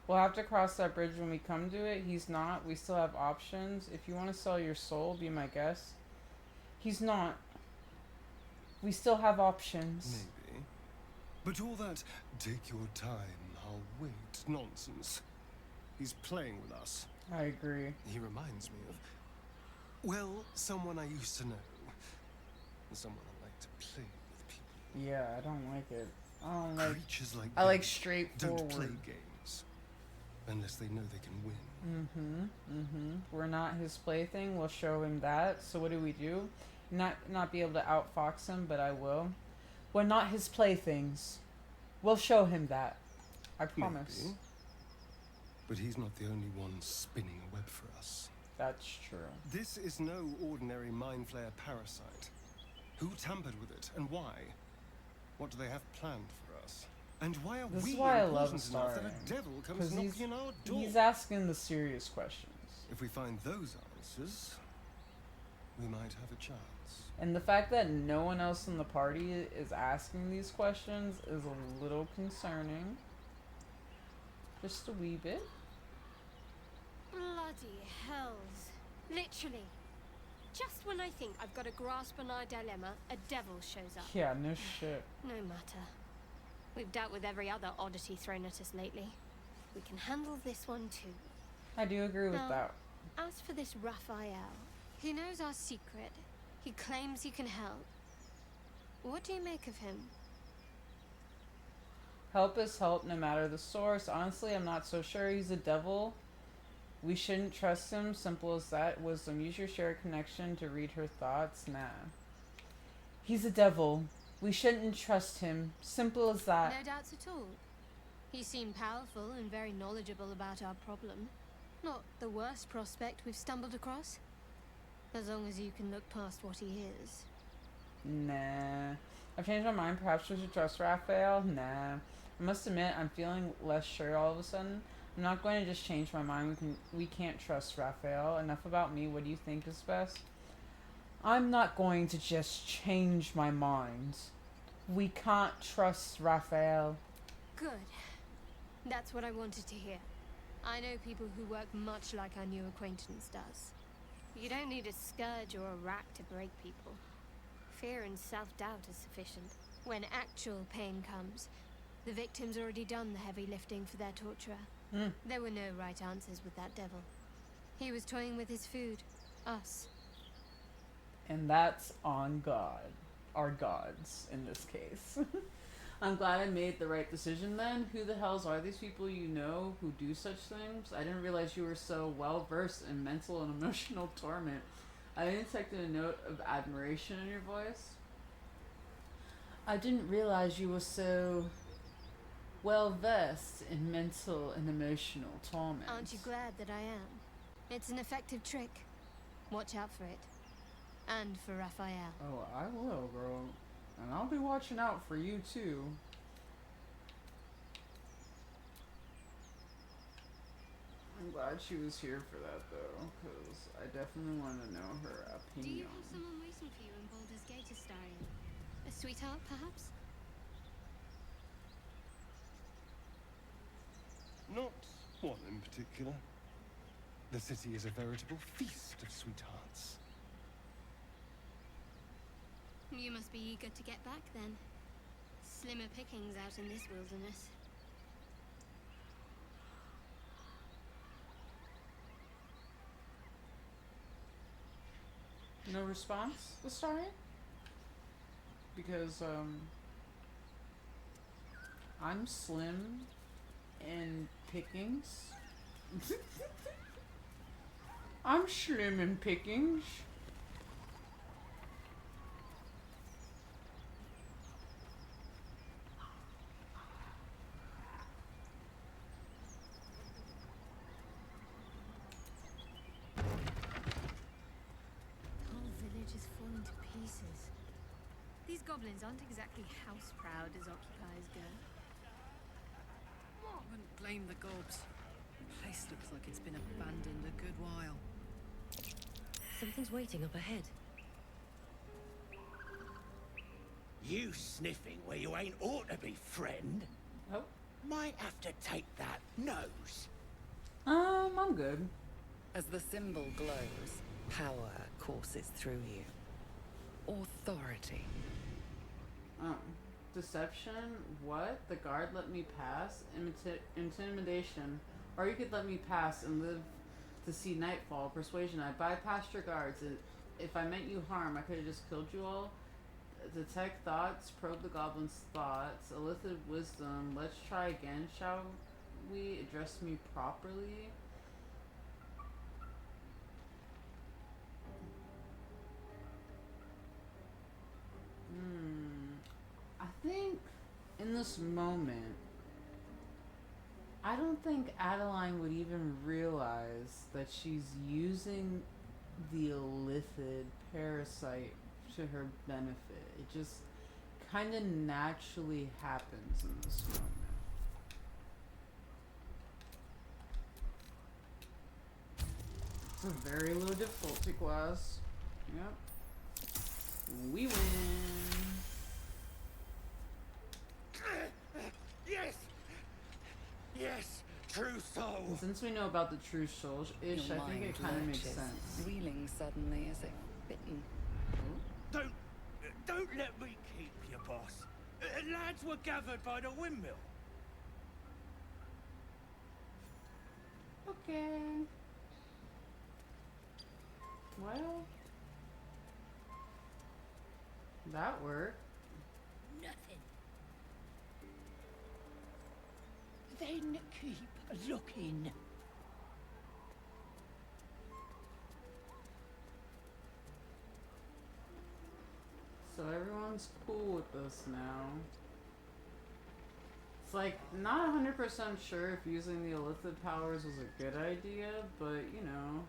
We'll have to cross that bridge when we come to it. He's not. We still have options. If you want to sell your soul, be my guest. He's not. We still have options. Maybe. But all that, take your time, I'll wait, nonsense. He's playing with us. I agree. He reminds me of, well, someone I used to know. Someone I like to play with people. Yeah, I don't like it. I don't like... Creatures like I like them straightforward. don't play games. Unless they know they can win. We're not his plaything. We'll show him that. So what do? Not be able to outfox him, but I will. We're not his playthings. We'll show him that. I promise. Maybe. But he's not the only one spinning a web for us. That's true. This is no ordinary mind flayer parasite. Who tampered with it, and why? What do they have planned for us? And why are we important enough that a devil comes knocking on our door? He's asking the serious questions. If we find those answers, we might have a chance. And the fact that no one else in the party is asking these questions is a little concerning. Just a wee bit. Bloody hells. Literally. Just when I think I've got a grasp on our dilemma, a devil shows up. Yeah, no shit. No matter. We've dealt with every other oddity thrown at us lately. We can handle this one too. I do agree with that. As for this Raphael, he knows our secret. He claims he can help. What do you make of him? Help is help no matter the source. Honestly, I'm not so sure he's a devil. We shouldn't trust him. Simple as that. Wisdom. Use your shared connection to read her thoughts. Nah. He's a devil. We shouldn't trust him. Simple as that. No doubts at all. He seemed powerful and very knowledgeable about our problem. Not the worst prospect we've stumbled across. As long as you can look past what he is. Nah. I've changed my mind. Perhaps we should trust Raphael? Nah. I must admit, I'm feeling less sure all of a sudden. I'm not going to just change my mind. We can't trust Raphael. Enough about me. What do you think is best? I'm not going to just change my mind. We can't trust Raphael. Good. That's what I wanted to hear. I know people who work much like our new acquaintance does. You don't need a scourge or a rack to break people. Fear and self-doubt is sufficient. When actual pain comes, the victim's already done the heavy lifting for their torturer. There were no right answers with that devil. He was toying with his food. Us. And that's on God. Our gods, in this case. I'm glad I made the right decision then. Who the hells are these people you know who do such things? I didn't realize you were so well versed in mental and emotional torment. I detected a note of admiration in your voice. I didn't realize you were so well versed in mental and emotional torment. Aren't you glad that I am? It's an effective trick. Watch out for it. And for Raphael. Oh, I will, girl. And I'll be watching out for you, too. I'm glad she was here for that, though, because I definitely want to know her opinion. Do you have someone waiting for you in Baldur's Gate, Astarion? A sweetheart, perhaps? Not one in particular. The city is a veritable feast of sweethearts. You must be eager to get back, then. Slimmer pickings out in this wilderness. No response, Astarion? Because, I'm slim in pickings. I'm slim in pickings. These goblins aren't exactly house-proud as occupiers go. I wouldn't blame the gobs. The place looks like it's been abandoned a good while. Something's waiting up ahead. You sniffing where you ain't ought to be, friend? Oh. Might have to take that nose. I'm good. As the symbol glows, power courses through you. Authority. Deception? What? The guard let me pass? Intimidation. Or you could let me pass and live to see nightfall. Persuasion. I bypassed your guards. If I meant you harm, I could have just killed you all. Detect thoughts. Probe the goblin's thoughts. Elicited wisdom. Let's try again, shall we? Address me properly. I think in this moment, I don't think Adeline would even realize that she's using the illithid parasite to her benefit. It just kind of naturally happens in this moment. It's a very low difficulty class. Yep. We win. Yes! Yes! True soul! And since we know about the true soul-ish, I think it kind of makes sense. Reeling suddenly as if bitten. Don't let me keep you, boss. Lads were gathered by the windmill. Okay. Well, that worked. Nothing. Then keep looking. So everyone's cool with this now. It's like, not 100% sure if using the illithid powers was a good idea, but you know.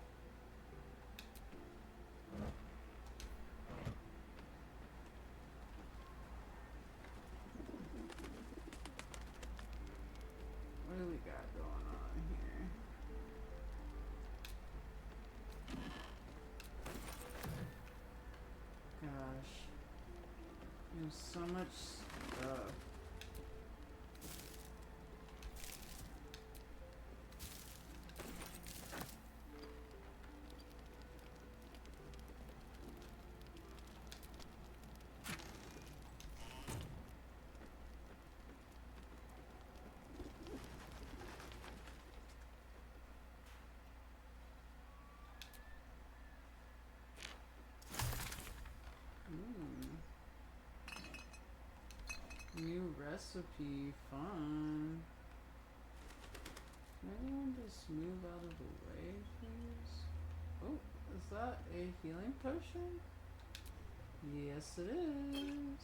What do we got going on here? Gosh. There's so much stuff. New recipe, fun. Can anyone just move out of the way, please? Oh, is that a healing potion? Yes, it is.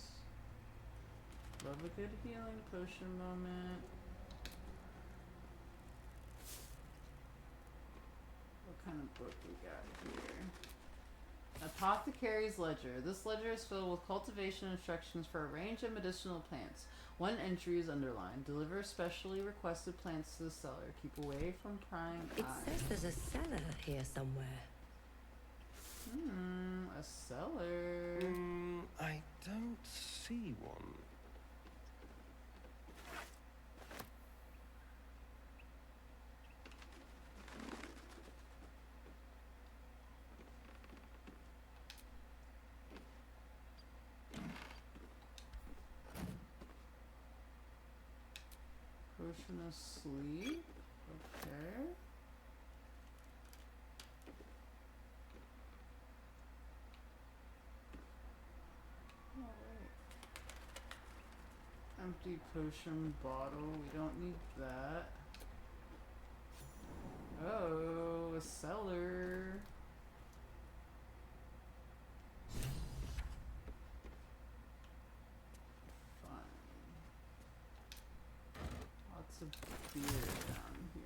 Love a good healing potion moment. What kind of book we got here? Apothecary's Ledger. This ledger is filled with cultivation instructions for a range of medicinal plants. One entry is underlined. Deliver specially requested plants to the cellar. Keep away from prying eyes. It says there's a cellar here somewhere. A cellar. I don't see one. Potion of sleep. Okay. Alright. Empty potion bottle. We don't need that. Oh, a cellar. Lots of beer down here.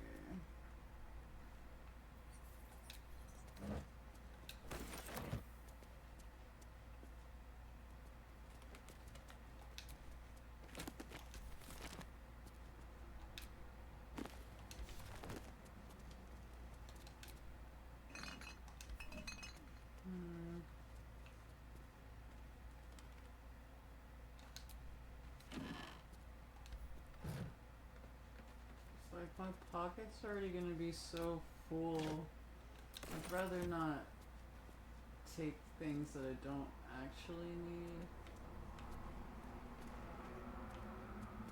Like my pocket's already gonna be so full. I'd rather not take things that I don't actually need.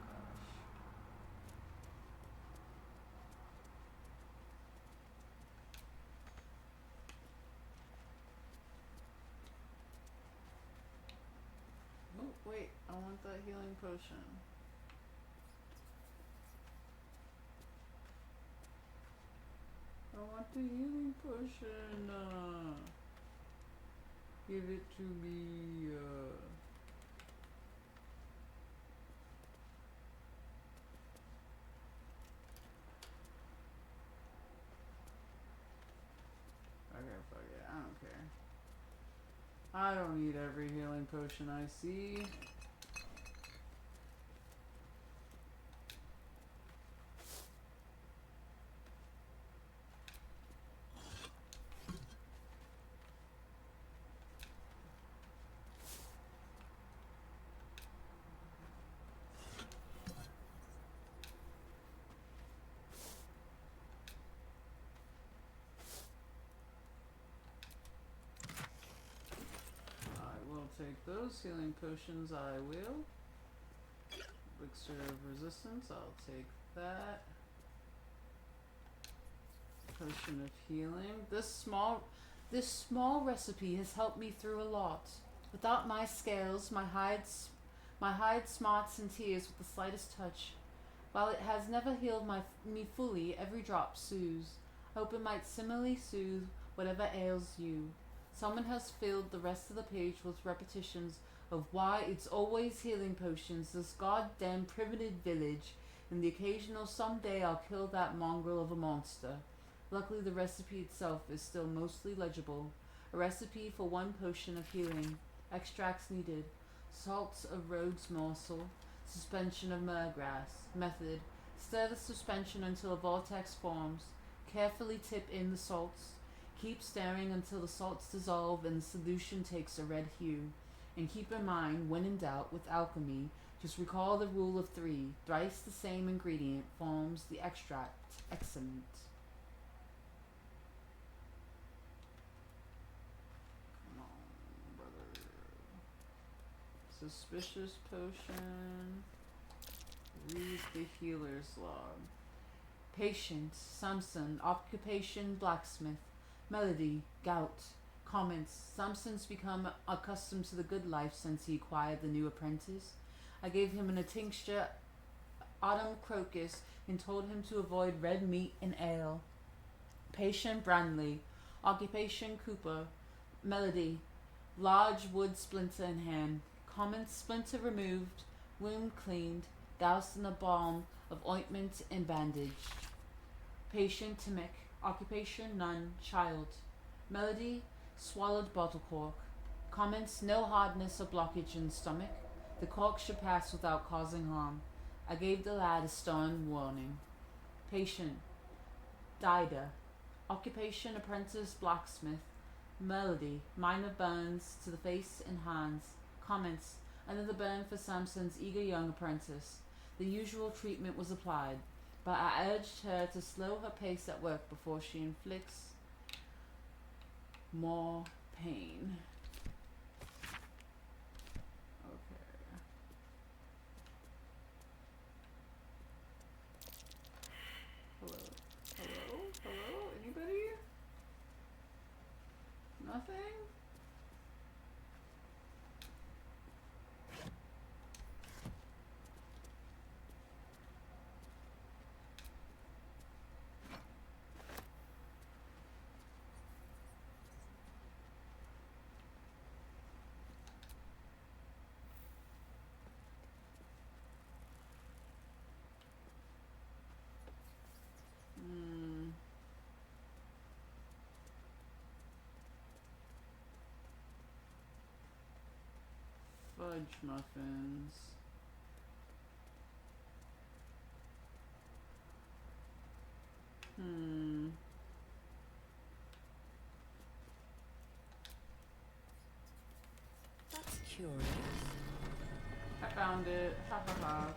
Gosh. Oh wait, I want that healing potion. I want the healing potion. Give it to me. I don't need every healing potion I see. Take those healing potions, I will. Elixir of resistance, I'll take that. Potion of healing. This small recipe has helped me through a lot. Without my scales, my hide smarts and tears with the slightest touch. While it has never healed me fully, every drop soothes. I hope it might similarly soothe whatever ails you. Someone has filled the rest of the page with repetitions of why it's always healing potions, this goddamn primitive village, and the occasional someday I'll kill that mongrel of a monster. Luckily, the recipe itself is still mostly legible. A recipe for 1 potion of healing. Extracts needed. Salts of Rhodes morsel. Suspension of myrgrass. Method. Stir the suspension until a vortex forms. Carefully tip in the salts. Keep stirring until the salts dissolve and the solution takes a red hue. And keep in mind, when in doubt with alchemy, just recall the rule of 3. Thrice the same ingredient forms the extract. Excellent. Come on, brother. Suspicious potion. Read the healer's log. Patient, Samson, occupation, blacksmith. Melody, gout. Comments, Samson's become accustomed to the good life since he acquired the new apprentice. I gave him a tincture, autumn crocus, and told him to avoid red meat and ale. Patient, Brandley. Occupation, Cooper. Melody, large wood splinter in hand. Comments, splinter removed, wound cleaned, doused in a balm of ointment and bandaged. Patient, Timic. Occupation, none. Child. Melody, swallowed bottle cork. Comments, no hardness or blockage in stomach. The cork should pass without causing harm. I gave the lad a stern warning. Patient, Dida. Occupation, apprentice, blacksmith. Melody, minor burns to the face and hands. Comments, another burn for Samson's eager young apprentice. The usual treatment was applied, but I urged her to slow her pace at work before she inflicts more pain. Okay. Hello? Hello? Hello? Anybody? Nothing? Fudge muffins. That's curious. I found it. Ha ha ha.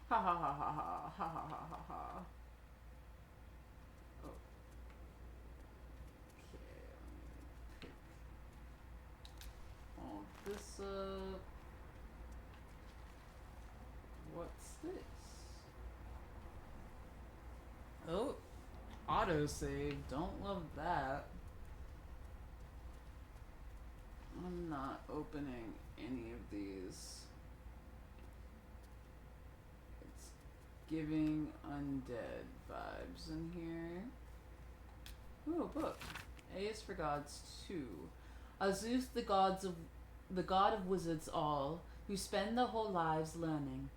Ha ha ha ha ha. Ha ha ha ha ha. Oh. Okay, pick all this up. What's this? Oh, autosave. Don't love that. I'm not opening any of these. It's giving undead vibes in here. Ooh, a book. A is for gods 2. Azuth, the god of wizards all, who spend their whole lives learning.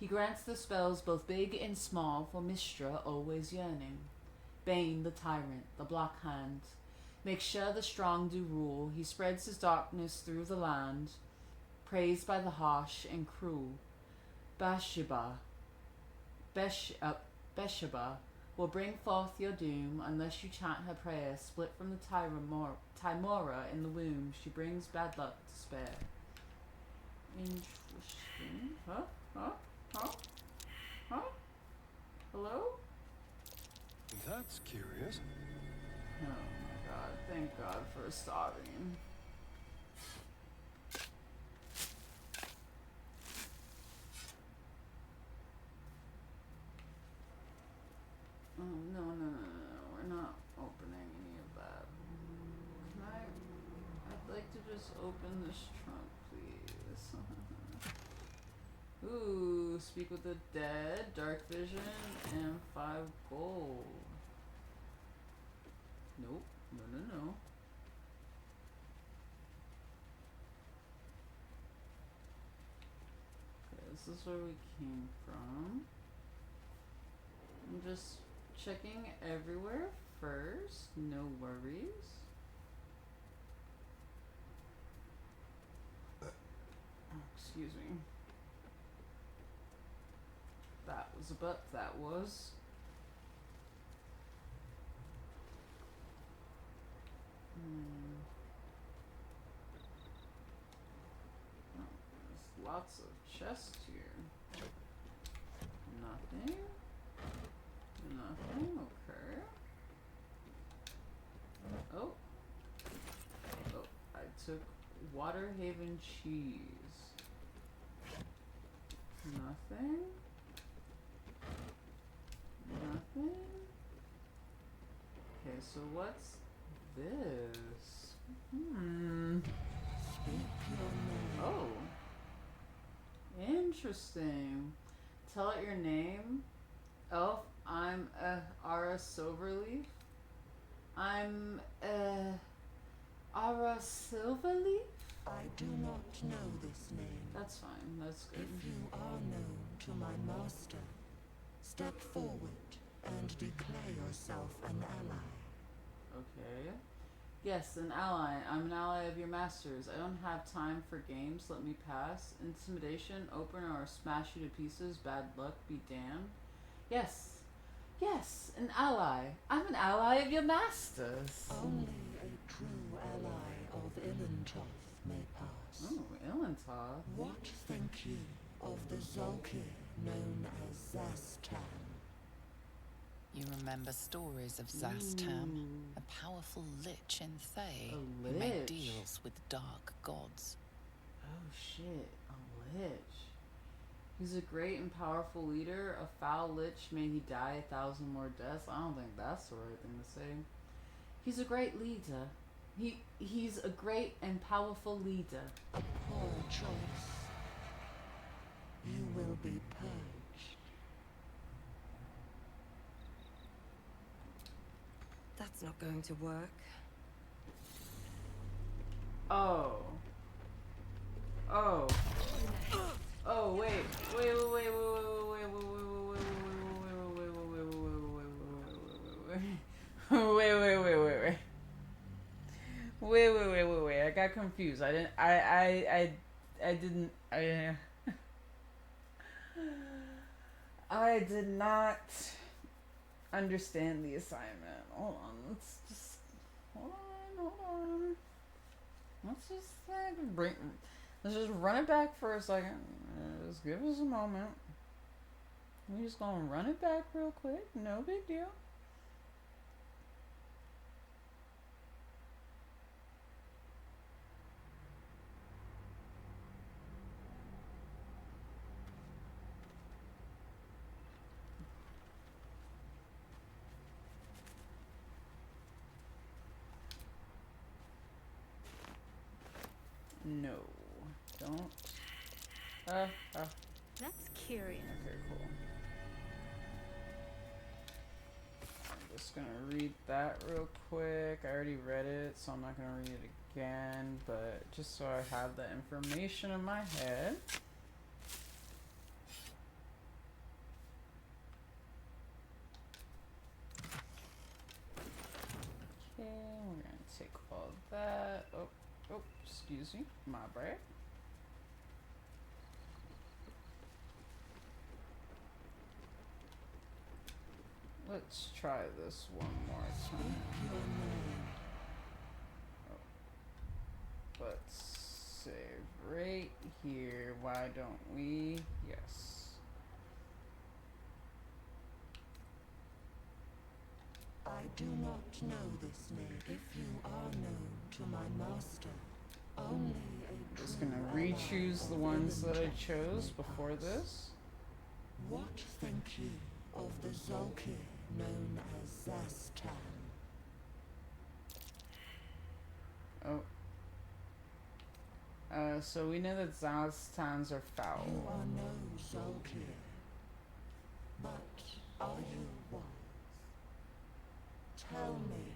He grants the spells both big and small for Mistra always yearning. Bane, the tyrant, the black hand. Make sure the strong do rule. He spreads his darkness through the land, praised by the harsh and cruel. Bathsheba will bring forth your doom unless you chant her prayer. Split from the Timora in the womb, she brings bad luck to spare. Interesting. Huh? Hello? That's curious. Oh my god, thank God for stopping. Oh, no, we're not opening any of that. I'd like to just open this trunk, please. Ooh, speak with the dead, dark vision, and 5 gold. Nope, no. Okay, this is where we came from. I'm just checking everywhere first, no worries. Excuse me. That was a butt, that was. Oh, there's lots of chests here. Nothing. Okay. Oh, I took Waterhaven cheese. Nothing. Okay, so what's this? Oh. Interesting. Tell it your name. Elf, I'm Ara Silverleaf. I'm Ara Silverleaf? I do not know this name. That's fine, that's good. If you are known to my master, step forward and declare yourself an ally. Okay. Yes, an ally. I'm an ally of your master's. I don't have time for games. Let me pass. Intimidation, open or smash you to pieces. Bad luck, be damned. Yes, an ally. I'm an ally of your master's. Only a true ally of Ilintoth may pass. Oh, Ilintoth. What think you of the Zolkir known as Zastan? You remember stories of Zastam, a powerful lich in Thay who made deals with dark gods. Oh shit, a lich. He's a great and powerful leader, a foul lich, may he die 1,000 more deaths. I don't think that's the right thing to say. He's a great leader. He's a great and powerful leader. A poor choice. You will be purged. That's not going to work. Oh, wait. Wait. I got confused. I did not understand the assignment. Hold on. Let's just run it back for a second. Just give us a moment. We're just gonna run it back real quick. No big deal. No, don't. That's curious. Okay, cool. I'm just gonna read that real quick. I already read it, so I'm not gonna read it again, but just so I have the information in my head. Okay, we're gonna Excuse me, my bad. Let's try this one more time. Oh. Let's save right here. Why don't we? Yes. I do not know this name. If you are known to my master, only a I'm just gonna re-choose the ones that I chose before this. What think you of the Zolkir known as Zastan? Oh. So we know that Zastans are foul. You are no Zolkir, but are you wise? Tell me,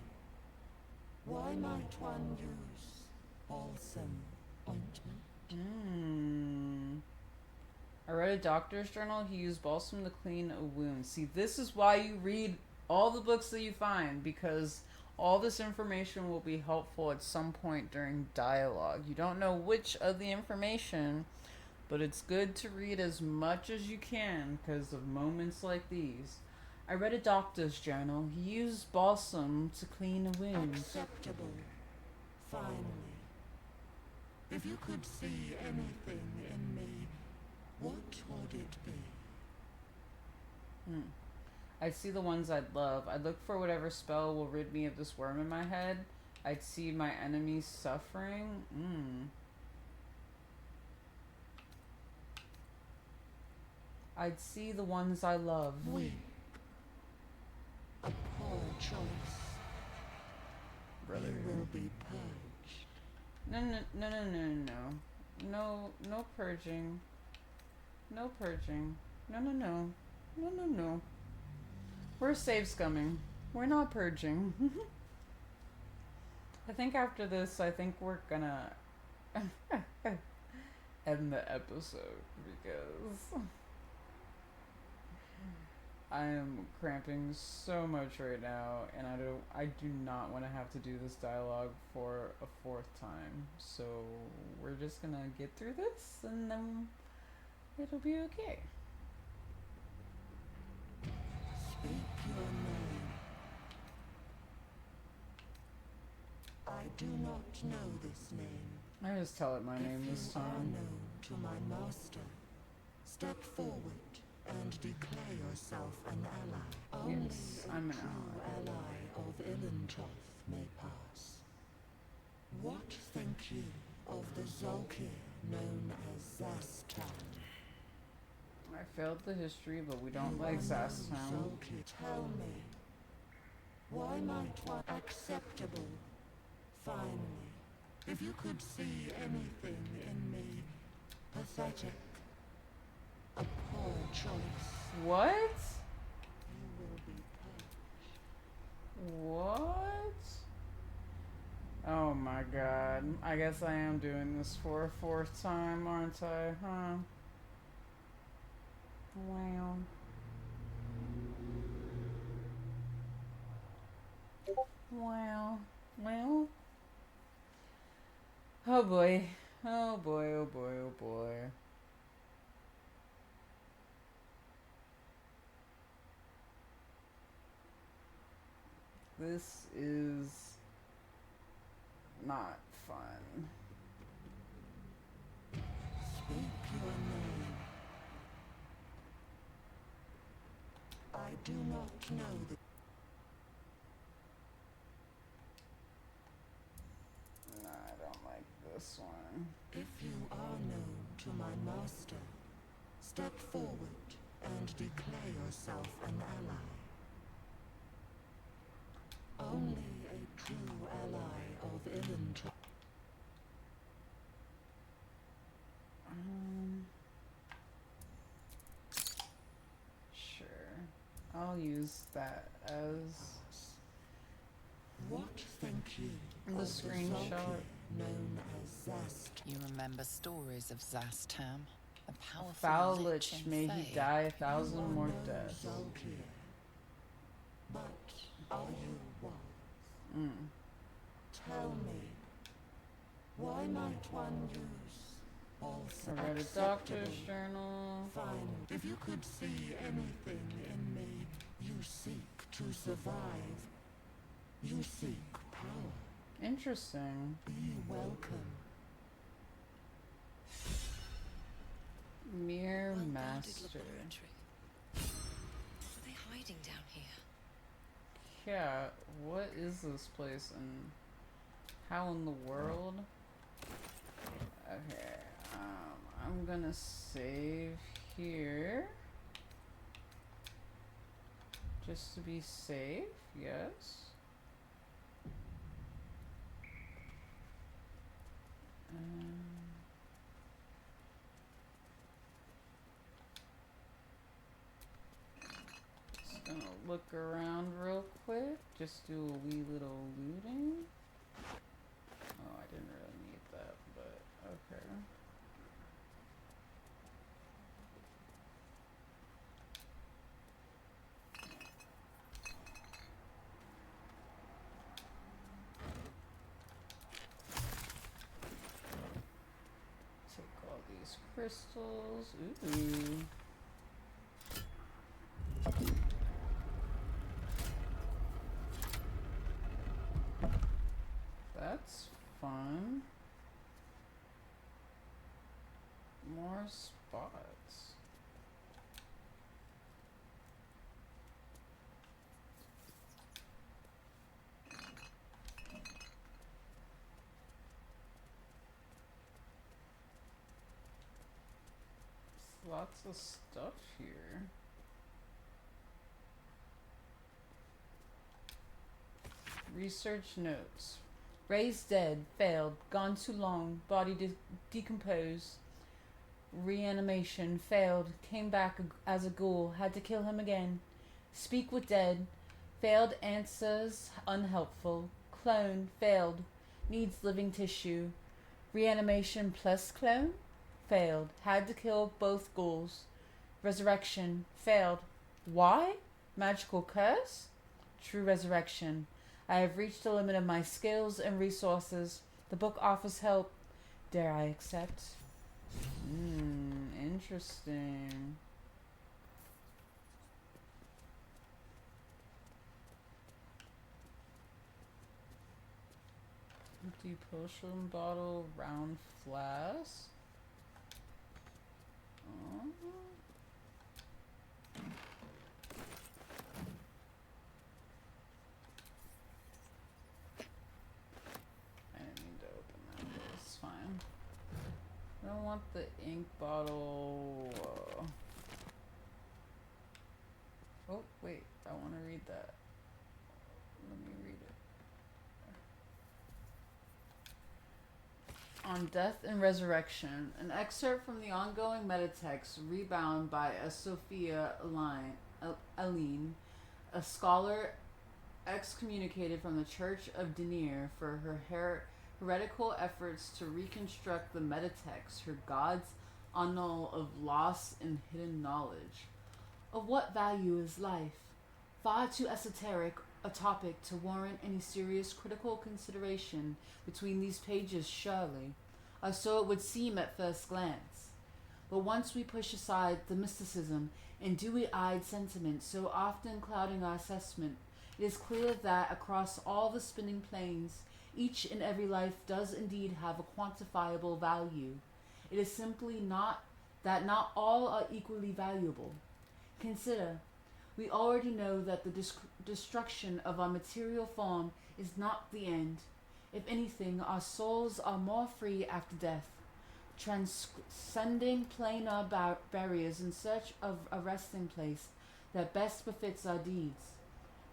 why might one use balsam ointment? I read a doctor's journal. He used balsam to clean a wound. See, this is why you read all the books that you find, because all this information will be helpful at some point during dialogue. You don't know which of the information, but it's good to read as much as you can because of moments like these. I read a doctor's journal. He used balsam to clean a wound. Acceptable. Finally. If you could see anything in me, what would it be? I'd see the ones I'd love. I'd look for whatever spell will rid me of this worm in my head. I'd see my enemies suffering. I'd see the ones I love. A poor choice. Brother. You will be purged. No purging. No purging. No. We're save scumming. We're not purging. I think after this, we're gonna end the episode because I am cramping so much right now, and I do not want to have to do this dialogue for a fourth time. So we're just gonna get through this, and then it'll be okay. Speak your name. I do not know this name. I just tell it my name this time. If you are known to my master, step forward and declare yourself an ally. Only I'm an ally of Ilintoth may pass. What think you of the Zolkir known as Zastan? I failed the history, but we don't like Zastan. Zolkir, tell me, why might one acceptable? Finally, if you could see anything in me, pathetic, a poor choice. What? You will be purged. What? Oh my god. I guess I am doing this for a fourth time, aren't I? Huh? Wow. Wow. Well. Oh boy. Oh boy, oh boy, oh boy. This is not fun. Speak your name. I do not know the... Nah, I don't like this one. If you are known to my master, step forward and declare yourself an ally. Only a true ally of Ilintoth. Sure. I'll use that as... What think you the of screenshot? Zolkir known as Zastan? You remember stories of Zastam, the powerful Foul lich lich, in may Fae. he die 1,000 more No deaths. Zolkir. But are you wise? Tell me, Why might one use false I read a doctor's journal. Fine. If you could see anything in me, you seek to survive. You seek power. Interesting. Be welcome. Mere Master. What are they hiding down here? Yeah, what is this place and how in the world? Okay, I'm gonna save here. Just to be safe, yes. Just gonna look around real quick. Just do a wee little looting. Oh, I didn't really need that, but okay. Take all these crystals. Ooh. That's fun. More spots. There's lots of stuff here. Research notes. Raised dead, failed, gone too long, body decomposed, reanimation, failed, came back as a ghoul, had to kill him again. Speak with dead, failed, answers unhelpful, clone, failed, needs living tissue, reanimation plus clone, failed, had to kill both ghouls, resurrection, failed. Why? Magical curse? True resurrection. I have reached the limit of my skills and resources. The book offers help. Dare I accept? Interesting. Empty potion bottle, round flask. I didn't mean to open that, but it's fine. I don't want the ink bottle. Oh, wait. I want to read that. Let me read it. On Death and Resurrection, an excerpt from the ongoing metatext rebound by Sophia Aline, a scholar excommunicated from the Church of Denier for her heretical efforts to reconstruct the metatext, her God's annal of lost and hidden knowledge. Of what value is life? Far too esoteric a topic to warrant any serious critical consideration between these pages, surely, or so it would seem at first glance. But once we push aside the mysticism and dewy-eyed sentiment so often clouding our assessment, it is clear that across all the spinning planes, each and every life does indeed have a quantifiable value. It is simply not that not all are equally valuable. Consider, we already know that the destruction of our material form is not the end. If anything, our souls are more free after death, transcending planar barriers in search of a resting place that best befits our deeds,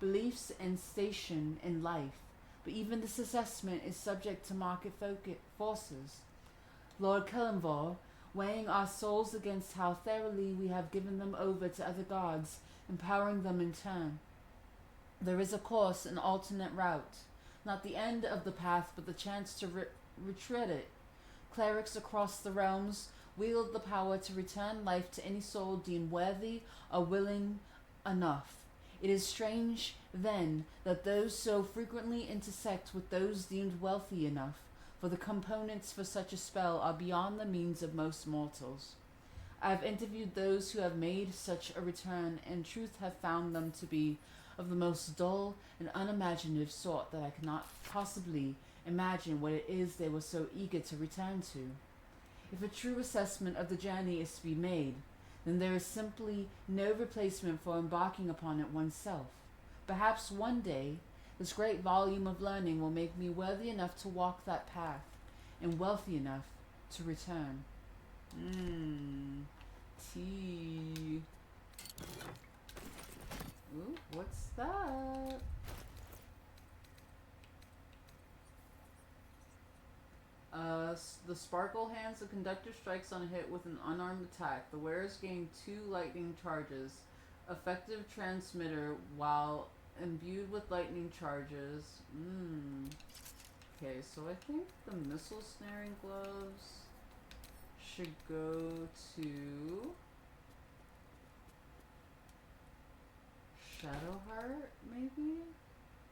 beliefs, and station in life. But even this assessment is subject to market forces. Lord Kellenvor, weighing our souls against how thoroughly we have given them over to other gods, empowering them in turn. There is, of course, an alternate route, not the end of the path, but the chance to retread it. Clerics across the realms wield the power to return life to any soul deemed worthy or willing enough. It is strange, then, that those so frequently intersect with those deemed wealthy enough, for the components for such a spell are beyond the means of most mortals. I have interviewed those who have made such a return, and in truth have found them to be of the most dull and unimaginative sort that I cannot possibly imagine what it is they were so eager to return to. If a true assessment of the journey is to be made, then there is simply no replacement for embarking upon it oneself. Perhaps one day, this great volume of learning will make me worthy enough to walk that path, and wealthy enough to return. Tea. Ooh, what's that? The sparkle hands the conductor strikes on a hit with an unarmed attack. The wearers gain 2 lightning charges. Effective transmitter while imbued with lightning charges. Okay, so I think the missile snaring gloves should go to Shadowheart, maybe?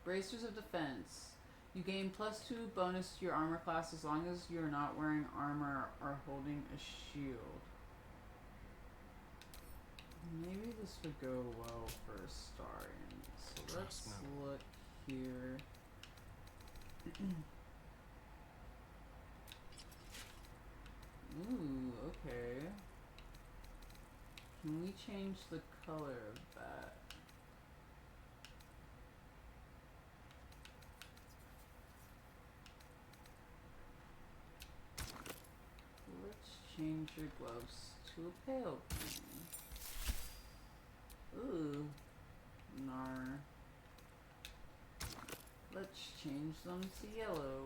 Bracers of defense. You gain +2 bonus to your armor class as long as you're not wearing armor or holding a shield. Maybe this would go well for Starian. So let's look here. Ooh, okay. Can we change the color of that? Let's change your gloves to a pale green. Ooh. Nar. Let's change them to yellow.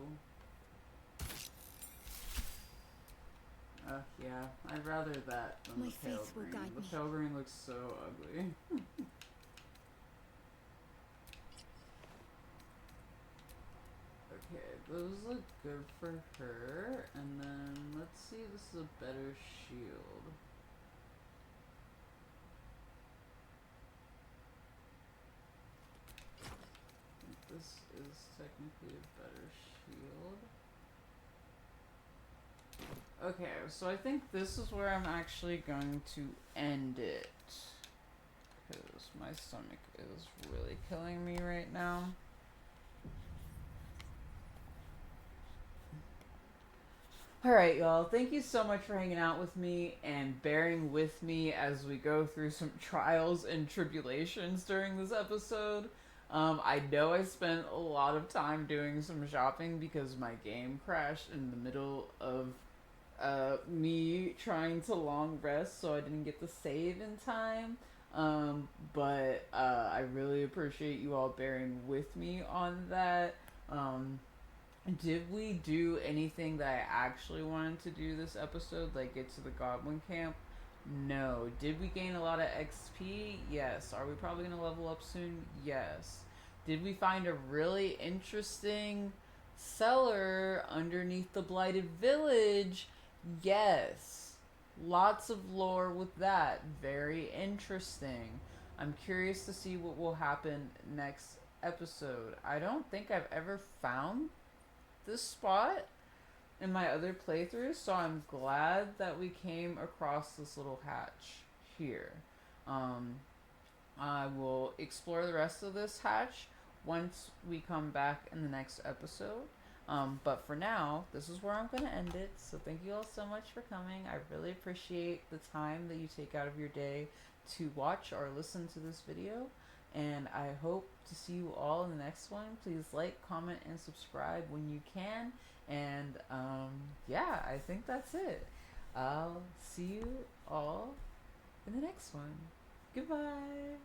Yeah, I'd rather that than the pale green. The pale green looks so ugly. Okay, those look good for her. And then, let's see if this is a better shield. I think this is technically a better shield. Okay, so I think this is where I'm actually going to end it. Because my stomach is really killing me right now. Alright, y'all. Thank you so much for hanging out with me and bearing with me as we go through some trials and tribulations during this episode. I know I spent a lot of time doing some shopping because my game crashed in the middle of me trying to long rest, so I didn't get to save in time. But I really appreciate you all bearing with me on that. Did we do anything that I actually wanted to do this episode, like get to the Goblin Camp? No. Did we gain a lot of XP? Yes. Are we probably going to level up soon? Yes. Did we find a really interesting cellar underneath the Blighted Village? Yes. Lots of lore with that. Very interesting. I'm curious to see what will happen next episode. I don't think I've ever found this spot in my other playthroughs, so I'm glad that we came across this little hatch here. I will explore the rest of this hatch once we come back in the next episode. But for now, this is where I'm going to end it. So thank you all so much for coming. I really appreciate the time that you take out of your day to watch or listen to this video. And I hope to see you all in the next one. Please like, comment, and subscribe when you can. And yeah, I think that's it. I'll see you all in the next one. Goodbye.